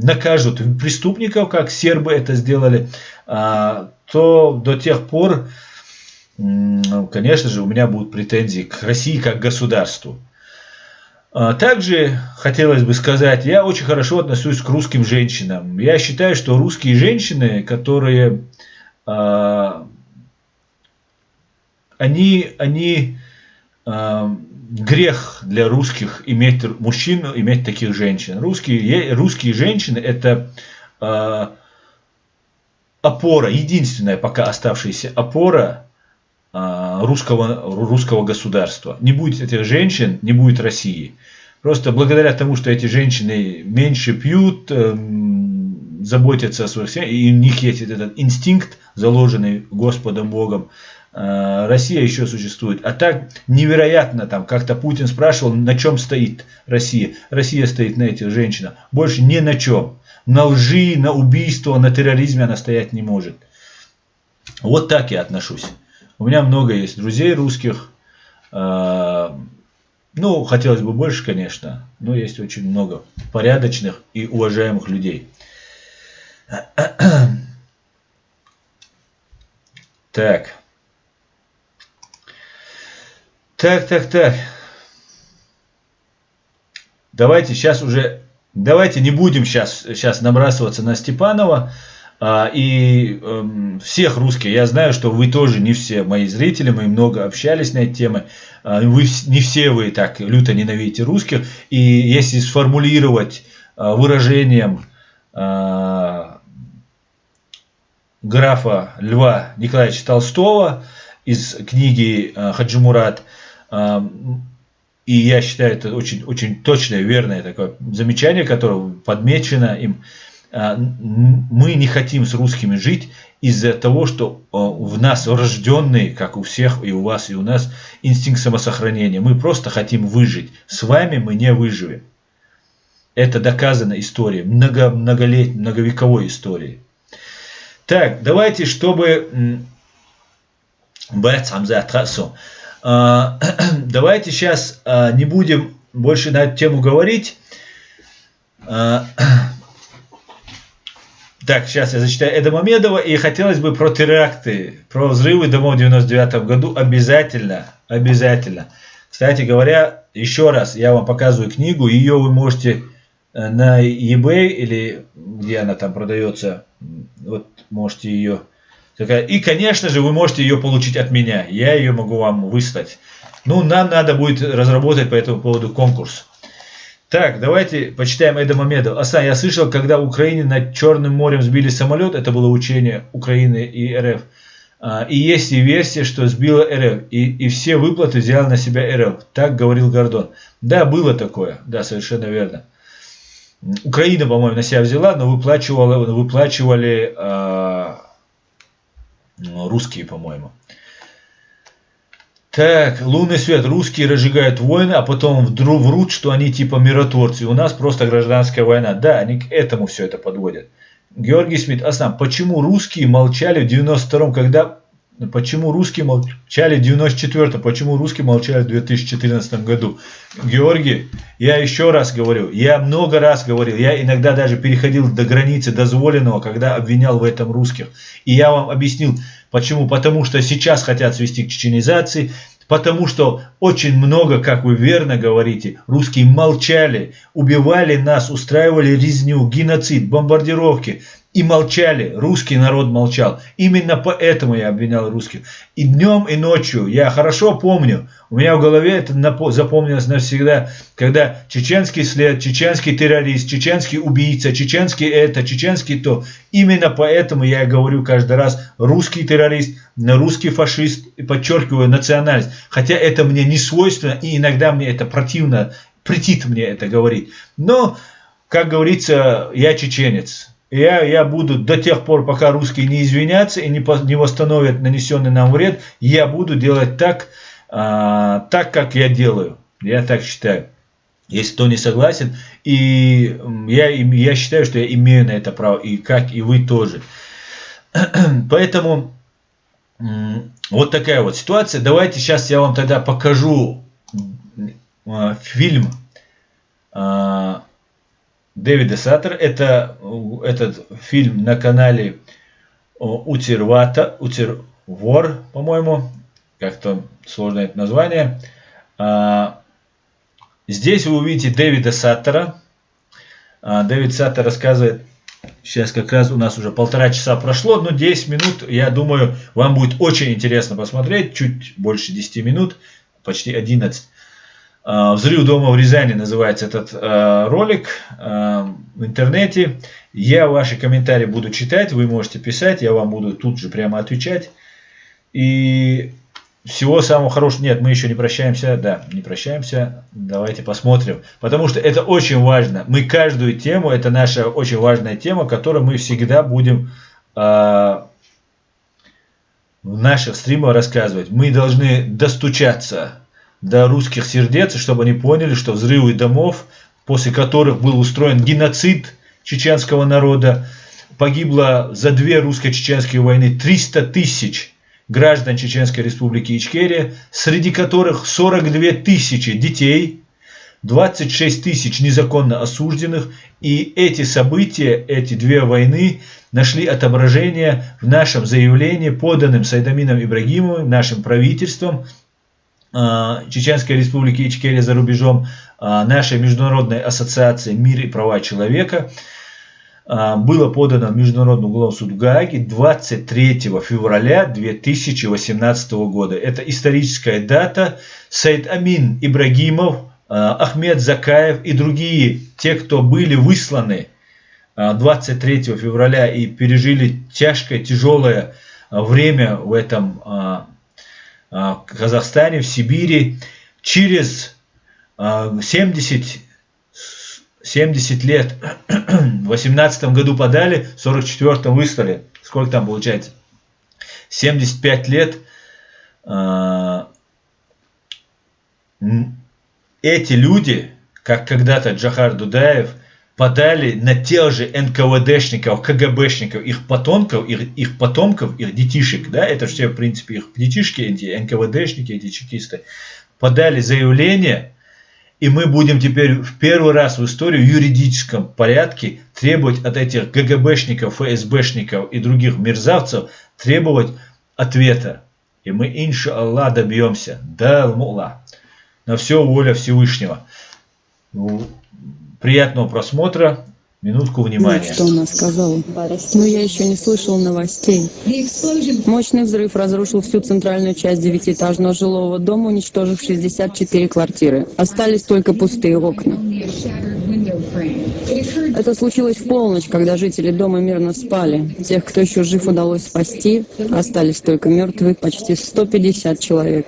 накажут преступников, как сербы это сделали, то до тех пор, конечно же, у меня будут претензии к России как государству. Также хотелось бы сказать, я очень хорошо отношусь к русским женщинам. Я считаю, что русские женщины, которые грех для русских иметь мужчин, иметь таких женщин. Русские женщины это опора, единственная пока оставшаяся опора русского государства. Не будет этих женщин, не будет России. Просто благодаря тому, что эти женщины меньше пьют, заботятся о своих семьях, и у них есть этот инстинкт, заложенный Господом Богом, Россия еще существует. А так невероятно, там как-то Путин спрашивал, на чем стоит Россия. Россия стоит на этих женщинах. Больше ни на чем. На лжи, на убийство, на терроризме она стоять не может. Вот так я отношусь. У меня много есть друзей русских. Ну, хотелось бы больше, конечно. Но есть очень много порядочных и уважаемых людей. Так. Давайте не будем сейчас набрасываться на Степанова и всех русских. Я знаю, что вы тоже не все мои зрители, мы много общались на эти темы. Не все вы так люто ненавидите русских. И если сформулировать выражением графа Льва Николаевича Толстого из книги «Хаджи Мурат», и я считаю, это очень, очень точное, верное такое замечание, которое подмечено им. Мы не хотим с русскими жить из-за того, что в нас врожденный, как у всех, и у вас, и у нас, инстинкт самосохранения. Мы просто хотим выжить. С вами мы не выживем. Это доказано историей, многолетней, многовековой историей. Так, давайте, чтобы... Давайте сейчас не будем больше на эту тему говорить. Так, сейчас я зачитаю Эда Мамедова. И хотелось бы про теракты, про взрывы домов в 1999 году обязательно. К Кстати говоря, еще раз я вам показываю книгу. Ее вы можете на eBay или где она там продается. Вот можете ее... И, конечно же, вы можете ее получить от меня. Я ее могу вам выслать. Ну, нам надо будет разработать по этому поводу конкурс. Так, давайте почитаем Эда Мамедова. Асан, я слышал, когда в Украине над Черным морем сбили самолет, это было учение Украины и РФ. И есть и версия, что сбила РФ. И все выплаты взяла на себя РФ. Так говорил Гордон. Да, было такое. Да, совершенно верно. Украина, по-моему, на себя взяла, но выплачивали русские, по-моему. Так, лунный свет. Русские разжигают войны, а потом вдруг врут, что они типа миротворцы. У нас просто гражданская война. Да, они к этому все это подводят. Георгий Смит. Аслан, почему русские молчали в 92-м, когда... Почему русские молчали в 94-м? Почему русские молчали в 2014 году? Георгий, я еще раз говорю. Я много раз говорил. Я иногда даже переходил до границы дозволенного, когда обвинял в этом русских. И я вам объяснил, почему. Потому что сейчас хотят свести к чеченизации. Потому что очень много, как вы верно говорите, русские молчали, убивали нас, устраивали резню, геноцид, бомбардировки. И молчали, русский народ молчал. Именно поэтому я обвинял русских. И днем, и ночью, я хорошо помню, у меня в голове это запомнилось навсегда, когда чеченский след, чеченский террорист, чеченский убийца, чеченский это, чеченский то. Именно поэтому я говорю каждый раз русский террорист, русский фашист, и подчеркиваю национальность. Хотя это мне не свойственно, и иногда мне это противно, претит мне это говорить. Но, как говорится, я чеченец. Я буду до тех пор, пока русские не извинятся и не восстановят нанесенный нам вред, я буду делать так, как я делаю. Я так считаю. Если кто не согласен, и я считаю, что я имею на это право, и как и вы тоже. Поэтому вот такая вот ситуация. Давайте сейчас я вам тогда покажу фильм Дэвида Саттера. Это этот фильм на канале Утирвор, по-моему, как-то сложное это название. Здесь вы увидите Дэвида Саттера. Дэвид Саттер рассказывает, сейчас как раз у нас уже 1,5 часа прошло, но 10 минут, я думаю, вам будет очень интересно посмотреть, чуть больше 10 минут, почти 11. «Взрыв дома в Рязани» называется этот ролик в интернете. Я ваши комментарии буду читать, вы можете писать, я вам буду тут же прямо отвечать. И всего самого хорошего. Нет, мы еще не прощаемся. Да, не прощаемся. Давайте посмотрим. Потому что это очень важно. Мы каждую тему, это наша очень важная тема, которую мы всегда будем в наших стримах рассказывать. Мы должны достучаться до русских сердец, чтобы они поняли, что взрывы домов, после которых был устроен геноцид чеченского народа, погибло за 2 русско-чеченские войны 300 тысяч граждан Чеченской Республики Ичкерия, среди которых 42 тысячи детей, 26 тысяч незаконно осужденных. И эти события, эти 2 войны нашли отображение в нашем заявлении, поданном Сайдамином Ибрагимовым, нашим правительством Чеченской Республики Ичкерия за рубежом, нашей международной ассоциации «Мир и права человека». Было подано в Международный уголовный суд в Гааге 23 февраля 2018 года. Это историческая дата. Сайд-Амин Ибрагимов, Ахмед Закаев и другие, те, кто были высланы 23 февраля и пережили тяжкое, тяжелое время в этом Казахстане, в Сибири, через 70 лет, в 18 году подали, в 44-м выслали. Сколько там получается? 75 лет. Эти люди, как когда-то Джохар Дудаев, подали на тех же НКВДшников, КГБшников, их потомков, их детишек, да, это все, в принципе, их детишки, эти НКВДшники, эти чекисты, подали заявление, и мы будем теперь в первый раз в истории в юридическом порядке требовать от этих ГГБшников, ФСБшников и других мерзавцев требовать ответа. И мы, иншаллах, добьемся. Да, мула. на все воля Всевышнего. Приятного просмотра. Минутку внимания. Что она сказала? Но я еще не слышал новостей. Мощный взрыв разрушил всю центральную часть 9-этажного жилого дома, уничтожив 64 квартиры. Остались только пустые окна. Это случилось в полночь, когда жители дома мирно спали. Тех, кто еще жив, удалось спасти. Остались только мертвые, почти 150 человек.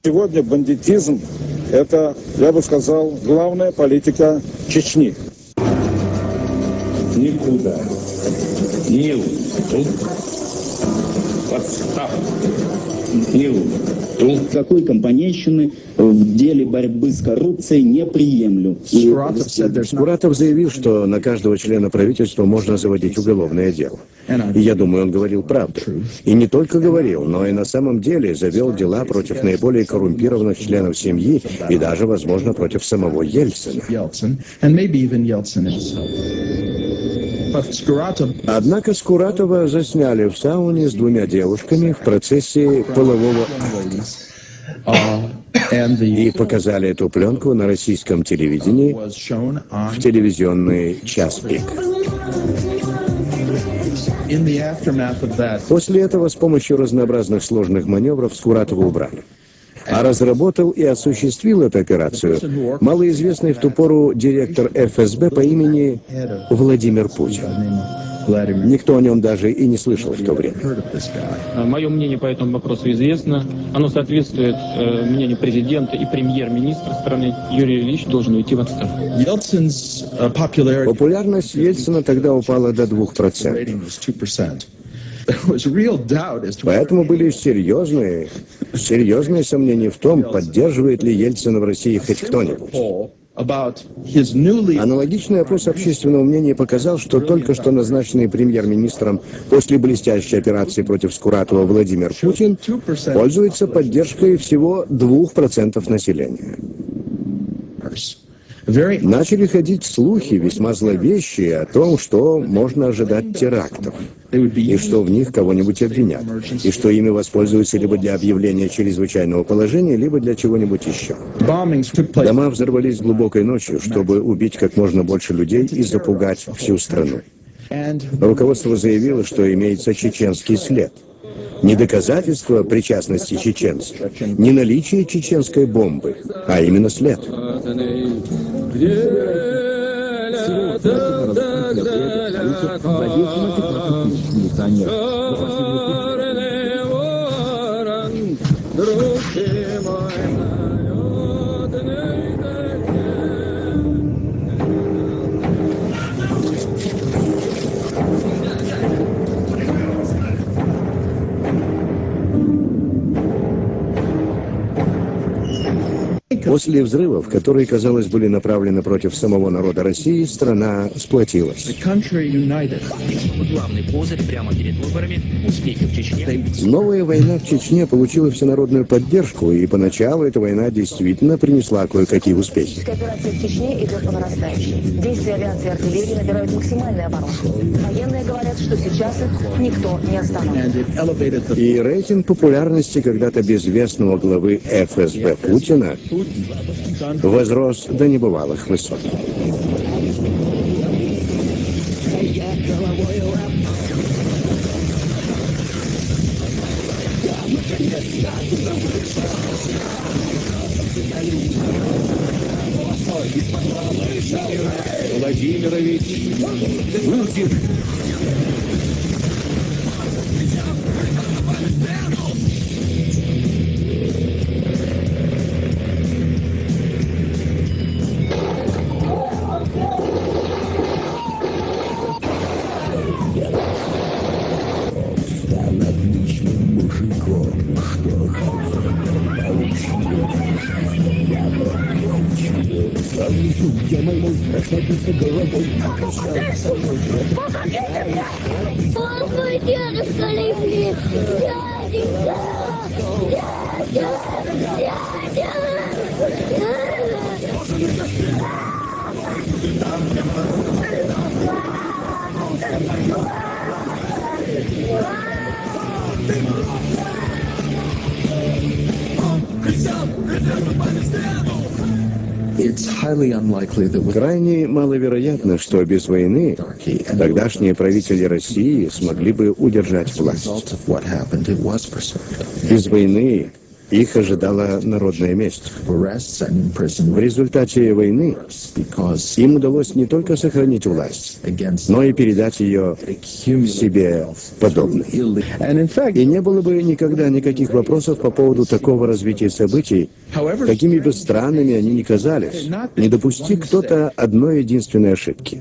Сегодня бандитизм – это, я бы сказал, главная политика Чечни. Никуда не уйду. Подстав не уйду. Какой компанейщины в деле борьбы с коррупцией не приемлю. Скуратов заявил, что на каждого члена правительства можно заводить уголовное дело. И я думаю, он говорил правду. И не только говорил, но и на самом деле завел дела против наиболее коррумпированных членов семьи и даже, возможно, против самого Ельцина. Однако Скуратова засняли в сауне с 2 девушками в процессе полового акта. И показали эту пленку на российском телевидении в телевизионный час пик. После этого с помощью разнообразных сложных маневров Скуратова убрали. А разработал и осуществил эту операцию малоизвестный в ту пору директор ФСБ по имени Владимир Путин. Никто о нем даже и не слышал в то время. Мое мнение по этому вопросу известно. Оно соответствует мнению президента и премьер-министра страны. Юрий Ильич должен уйти в отставку. Популярность Ельцина тогда упала до 2%. Поэтому были серьезные сомнения в том, поддерживает ли Ельцина в России хоть кто-нибудь. Аналогичный опрос общественного мнения показал, что только что назначенный премьер-министром после блестящей операции против Скуратова Владимир Путин пользуется поддержкой всего 2% населения. Начали ходить слухи, весьма зловещие, о том, что можно ожидать терактов, и что в них кого-нибудь обвинят, и что ими воспользуются либо для объявления чрезвычайного положения, либо для чего-нибудь еще. Дома взорвались глубокой ночью, чтобы убить как можно больше людей и запугать всю страну. Руководство заявило, что имеется чеченский след. Не доказательство причастности чеченцев, не наличие чеченской бомбы, а именно след. После взрывов, которые, казалось, были направлены против самого народа России, страна сплотилась. Новая война в Чечне получила всенародную поддержку, и поначалу эта война действительно принесла кое-какие успехи. Операция в Чечне идет по нарастающей. Действия авиации и артиллерии набирают максимальный оборот. Военные говорят, что сейчас их никто не остановит. И рейтинг популярности когда-то безвестного главы ФСБ Путина возрос до небывалых высот. Владимирович Путин. Где моему страшноваться головой окажется. Помогите мне! Он мой дедушка любит! Дяденька! Дядя! Крайне маловероятно, что без войны тогдашние правители России смогли бы удержать власть. Без войны их ожидала народная месть. В результате войны им удалось не только сохранить власть, но и передать ее себе подобным. И не было бы никогда никаких вопросов по поводу такого развития событий, какими бы странными они ни казались, не допусти кто-то одной единственной ошибки.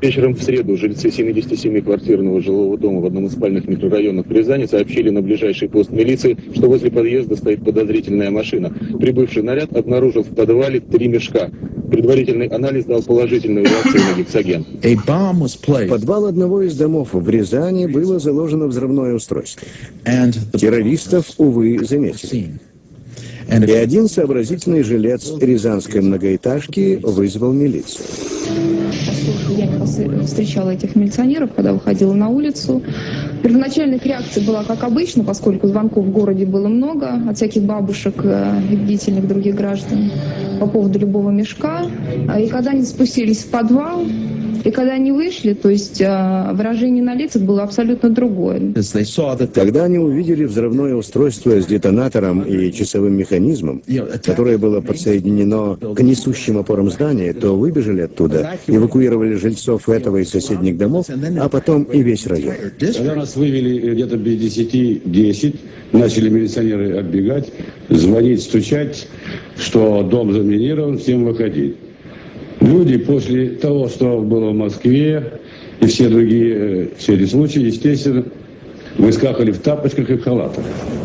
Вечером в среду жильцы 77-квартирного жилого дома в одном из спальных микрорайонов Рязани сообщили на ближайший пост милиции, что возле подъезда стоит подозрительная машина. Прибывший наряд обнаружил в подвале 3 мешка. Предварительный анализ дал положительную реакцию на гексоген. В подвал одного из домов в Рязани было заложено взрывное устройство. Террористов, увы, заметили. И один сообразительный жилец рязанской многоэтажки вызвал милицию. Я встречала этих милиционеров, когда выходила на улицу. Первоначальная их реакция была как обычно, поскольку звонков в городе было много от всяких бабушек и бдительных других граждан по поводу любого мешка. И когда они спустились в подвал, и когда они вышли, то есть выражение на лицах было абсолютно другое. Когда они увидели взрывное устройство с детонатором и часовым механизмом, которое было подсоединено к несущим опорам здания, то выбежали оттуда, эвакуировали жильцов этого и соседних домов, а потом и весь район. Когда нас вывели где-то без 10-10, начали милиционеры отбегать, звонить, стучать, что дом заминирован, всем выходить. Люди после того, что было в Москве и все другие все эти случаи, естественно, выскакивали в тапочках и в халатах.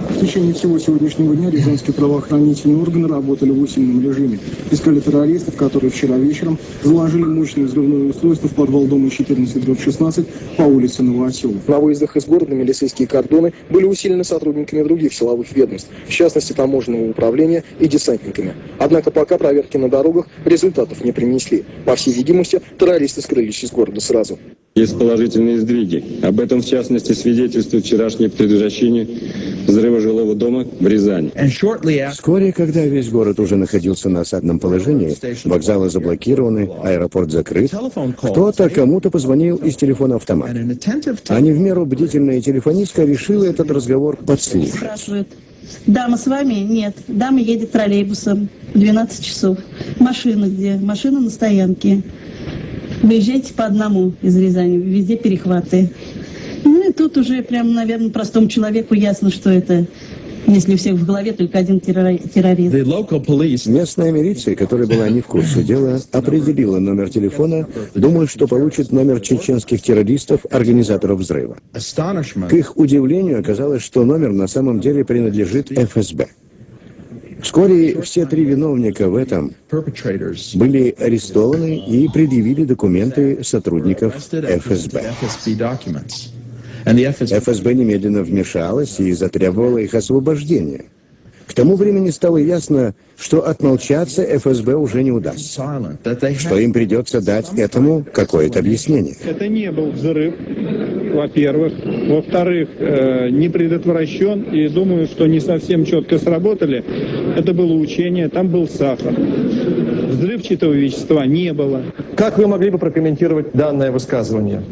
В течение всего сегодняшнего дня рязанские правоохранительные органы работали в усиленном режиме. Искали террористов, которые вчера вечером заложили мощное взрывное устройство в подвал дома 14/16 по улице Новоселов. На выездах из города милицейские кордоны были усилены сотрудниками других силовых ведомств, в частности таможенного управления и десантниками. Однако пока проверки на дорогах результатов не принесли. По всей видимости, террористы скрылись из города сразу. Есть положительные сдвиги. Об этом, в частности, свидетельствует вчерашнее предотвращение взрыва жилого дома в Рязани. Вскоре, когда весь город уже находился на осадном положении, вокзалы заблокированы, аэропорт закрыт, кто-то кому-то позвонил из телефона автомата. А не в меру бдительная телефонистка решила этот разговор подслушать. Спрашивают: дама с вами? Нет. Дама едет троллейбусом. 12 часов. Машина где? Машина на стоянке. Выезжайте по одному из Рязани, везде перехваты. Ну и тут уже прям, наверное, простому человеку ясно, что это, если у всех в голове только один террорист. Местная милиция, которая была не в курсе дела, определила номер телефона, думая, что получит номер чеченских террористов, организаторов взрыва. К их удивлению оказалось, что номер на самом деле принадлежит ФСБ. Вскоре все 3 виновника в этом были арестованы и предъявили документы сотрудников ФСБ. ФСБ немедленно вмешалась и затребовала их освобождения. К тому времени стало ясно, что отмолчаться ФСБ уже не удастся, что им придется дать этому какое-то объяснение. Это не был взрыв, во-первых. Во-вторых, не предотвращен, и думаю, что не совсем четко сработали. Это было учение, там был сахар. Взрывчатого вещества не было. Как вы могли бы прокомментировать данное высказывание?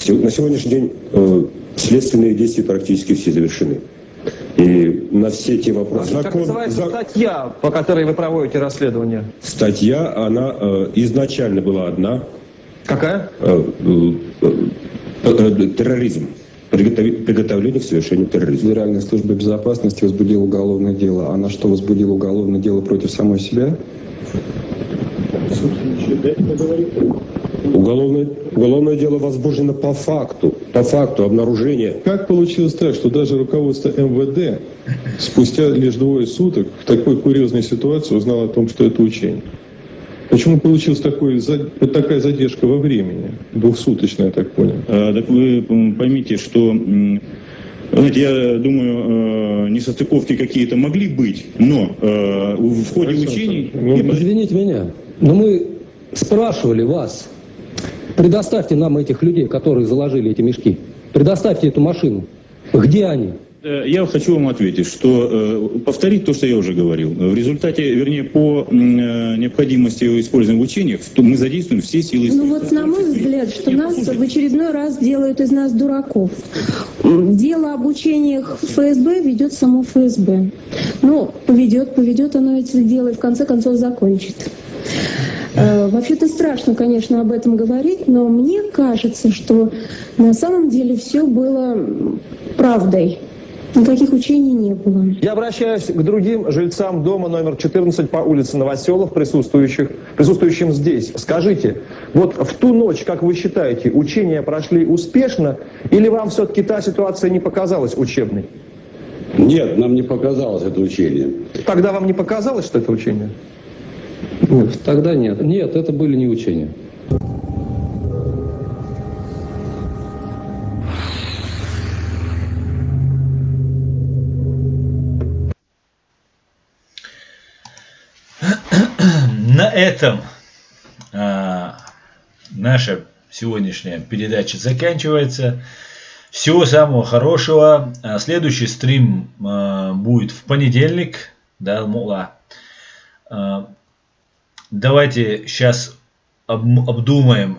На сегодняшний день следственные действия практически все завершены. И на все те вопросы... Как называется статья, по которой вы проводите расследование? Статья, она изначально была одна. Какая? Терроризм. Приготовление к совершению терроризма. Федеральная служба безопасности возбудила уголовное дело. Она что, возбудила уголовное дело против самой себя? Уголовное дело возбуждено по факту обнаружения. Как получилось так, что даже руководство МВД спустя лишь 2 суток в такой курьезной ситуации узнало о том, что это учение? Почему получилась такая задержка во времени? 2-суточная, я так понял. Так вы поймите, что, знаете, я думаю, несостыковки какие-то могли быть, но в ходе учений... Извините меня, но мы спрашивали вас, предоставьте нам этих людей, которые заложили эти мешки, предоставьте эту машину. Где они? Я хочу вам ответить, что повторить то, что я уже говорил. В результате, вернее, по необходимости его использования в учениях, мы задействуем все силы. Ну вот, на мой взгляд, что нас в очередной раз делают из нас дураков. Дело об учениях ФСБ ведет само ФСБ. Ну, поведет оно эти дела и в конце концов закончит. Вообще-то страшно, конечно, об этом говорить, но мне кажется, что на самом деле все было правдой. Никаких учений не было. Я обращаюсь к другим жильцам дома номер 14 по улице Новоселов, присутствующим здесь. Скажите, вот в ту ночь, как вы считаете, учения прошли успешно, или вам все-таки та ситуация не показалась учебной? Нет, нам не показалось это учение. Тогда вам не показалось, что это учение? Нет, тогда нет. Нет, это были не учения. На этом наша сегодняшняя передача заканчивается. Всего самого хорошего. Следующий стрим будет в понедельник. Да, давайте сейчас обдумаем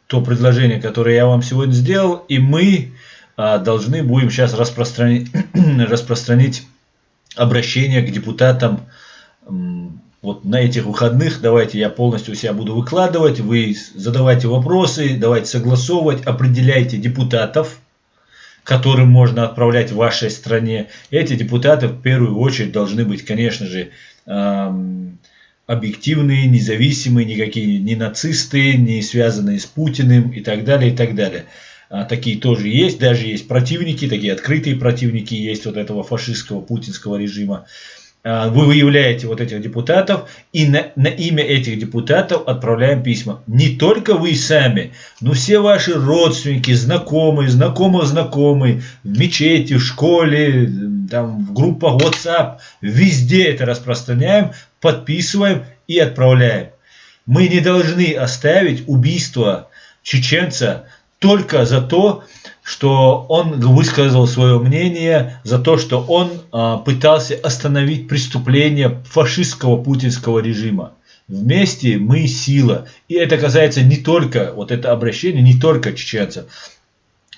то предложение, которое я вам сегодня сделал, и мы должны будем сейчас распространить обращение к депутатам. Вот на этих выходных давайте я полностью себя буду выкладывать, вы задавайте вопросы, давайте согласовывать, определяйте депутатов, которым можно отправлять в вашей стране. Эти депутаты в первую очередь должны быть, конечно же, объективные, независимые, никакие не нацисты, не связанные с Путиным и так далее, и так далее. Такие тоже есть, даже есть противники, такие открытые противники есть вот этого фашистского путинского режима. Вы выявляете вот этих депутатов, и на имя этих депутатов отправляем письма. Не только вы сами, но все ваши родственники, знакомые, знакомые, в мечети, в школе, там, в группах WhatsApp, везде это распространяем, подписываем и отправляем. Мы не должны оставить убийство чеченца только за то, что он высказал свое мнение, за то, что он пытался остановить преступление фашистского путинского режима. Вместе мы сила. И это касается не только, вот это обращение, не только чеченцев.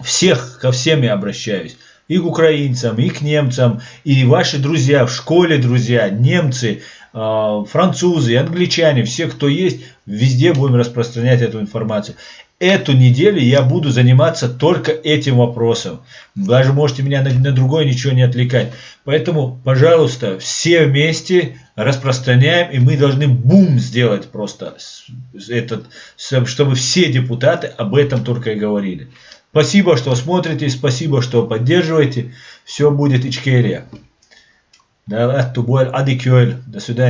Всех, ко всем я обращаюсь. И к украинцам, и к немцам, и ваши друзья в школе, друзья, немцы, французы, англичане, все, кто есть, везде будем распространять эту информацию. Эту неделю я буду заниматься только этим вопросом. Даже можете меня на другое ничего не отвлекать. Поэтому, пожалуйста, все вместе распространяем. И мы должны бум сделать просто, чтобы все депутаты об этом только и говорили. Спасибо, что смотрите. Спасибо, что поддерживаете. Все будет Ичкерия. До свидания.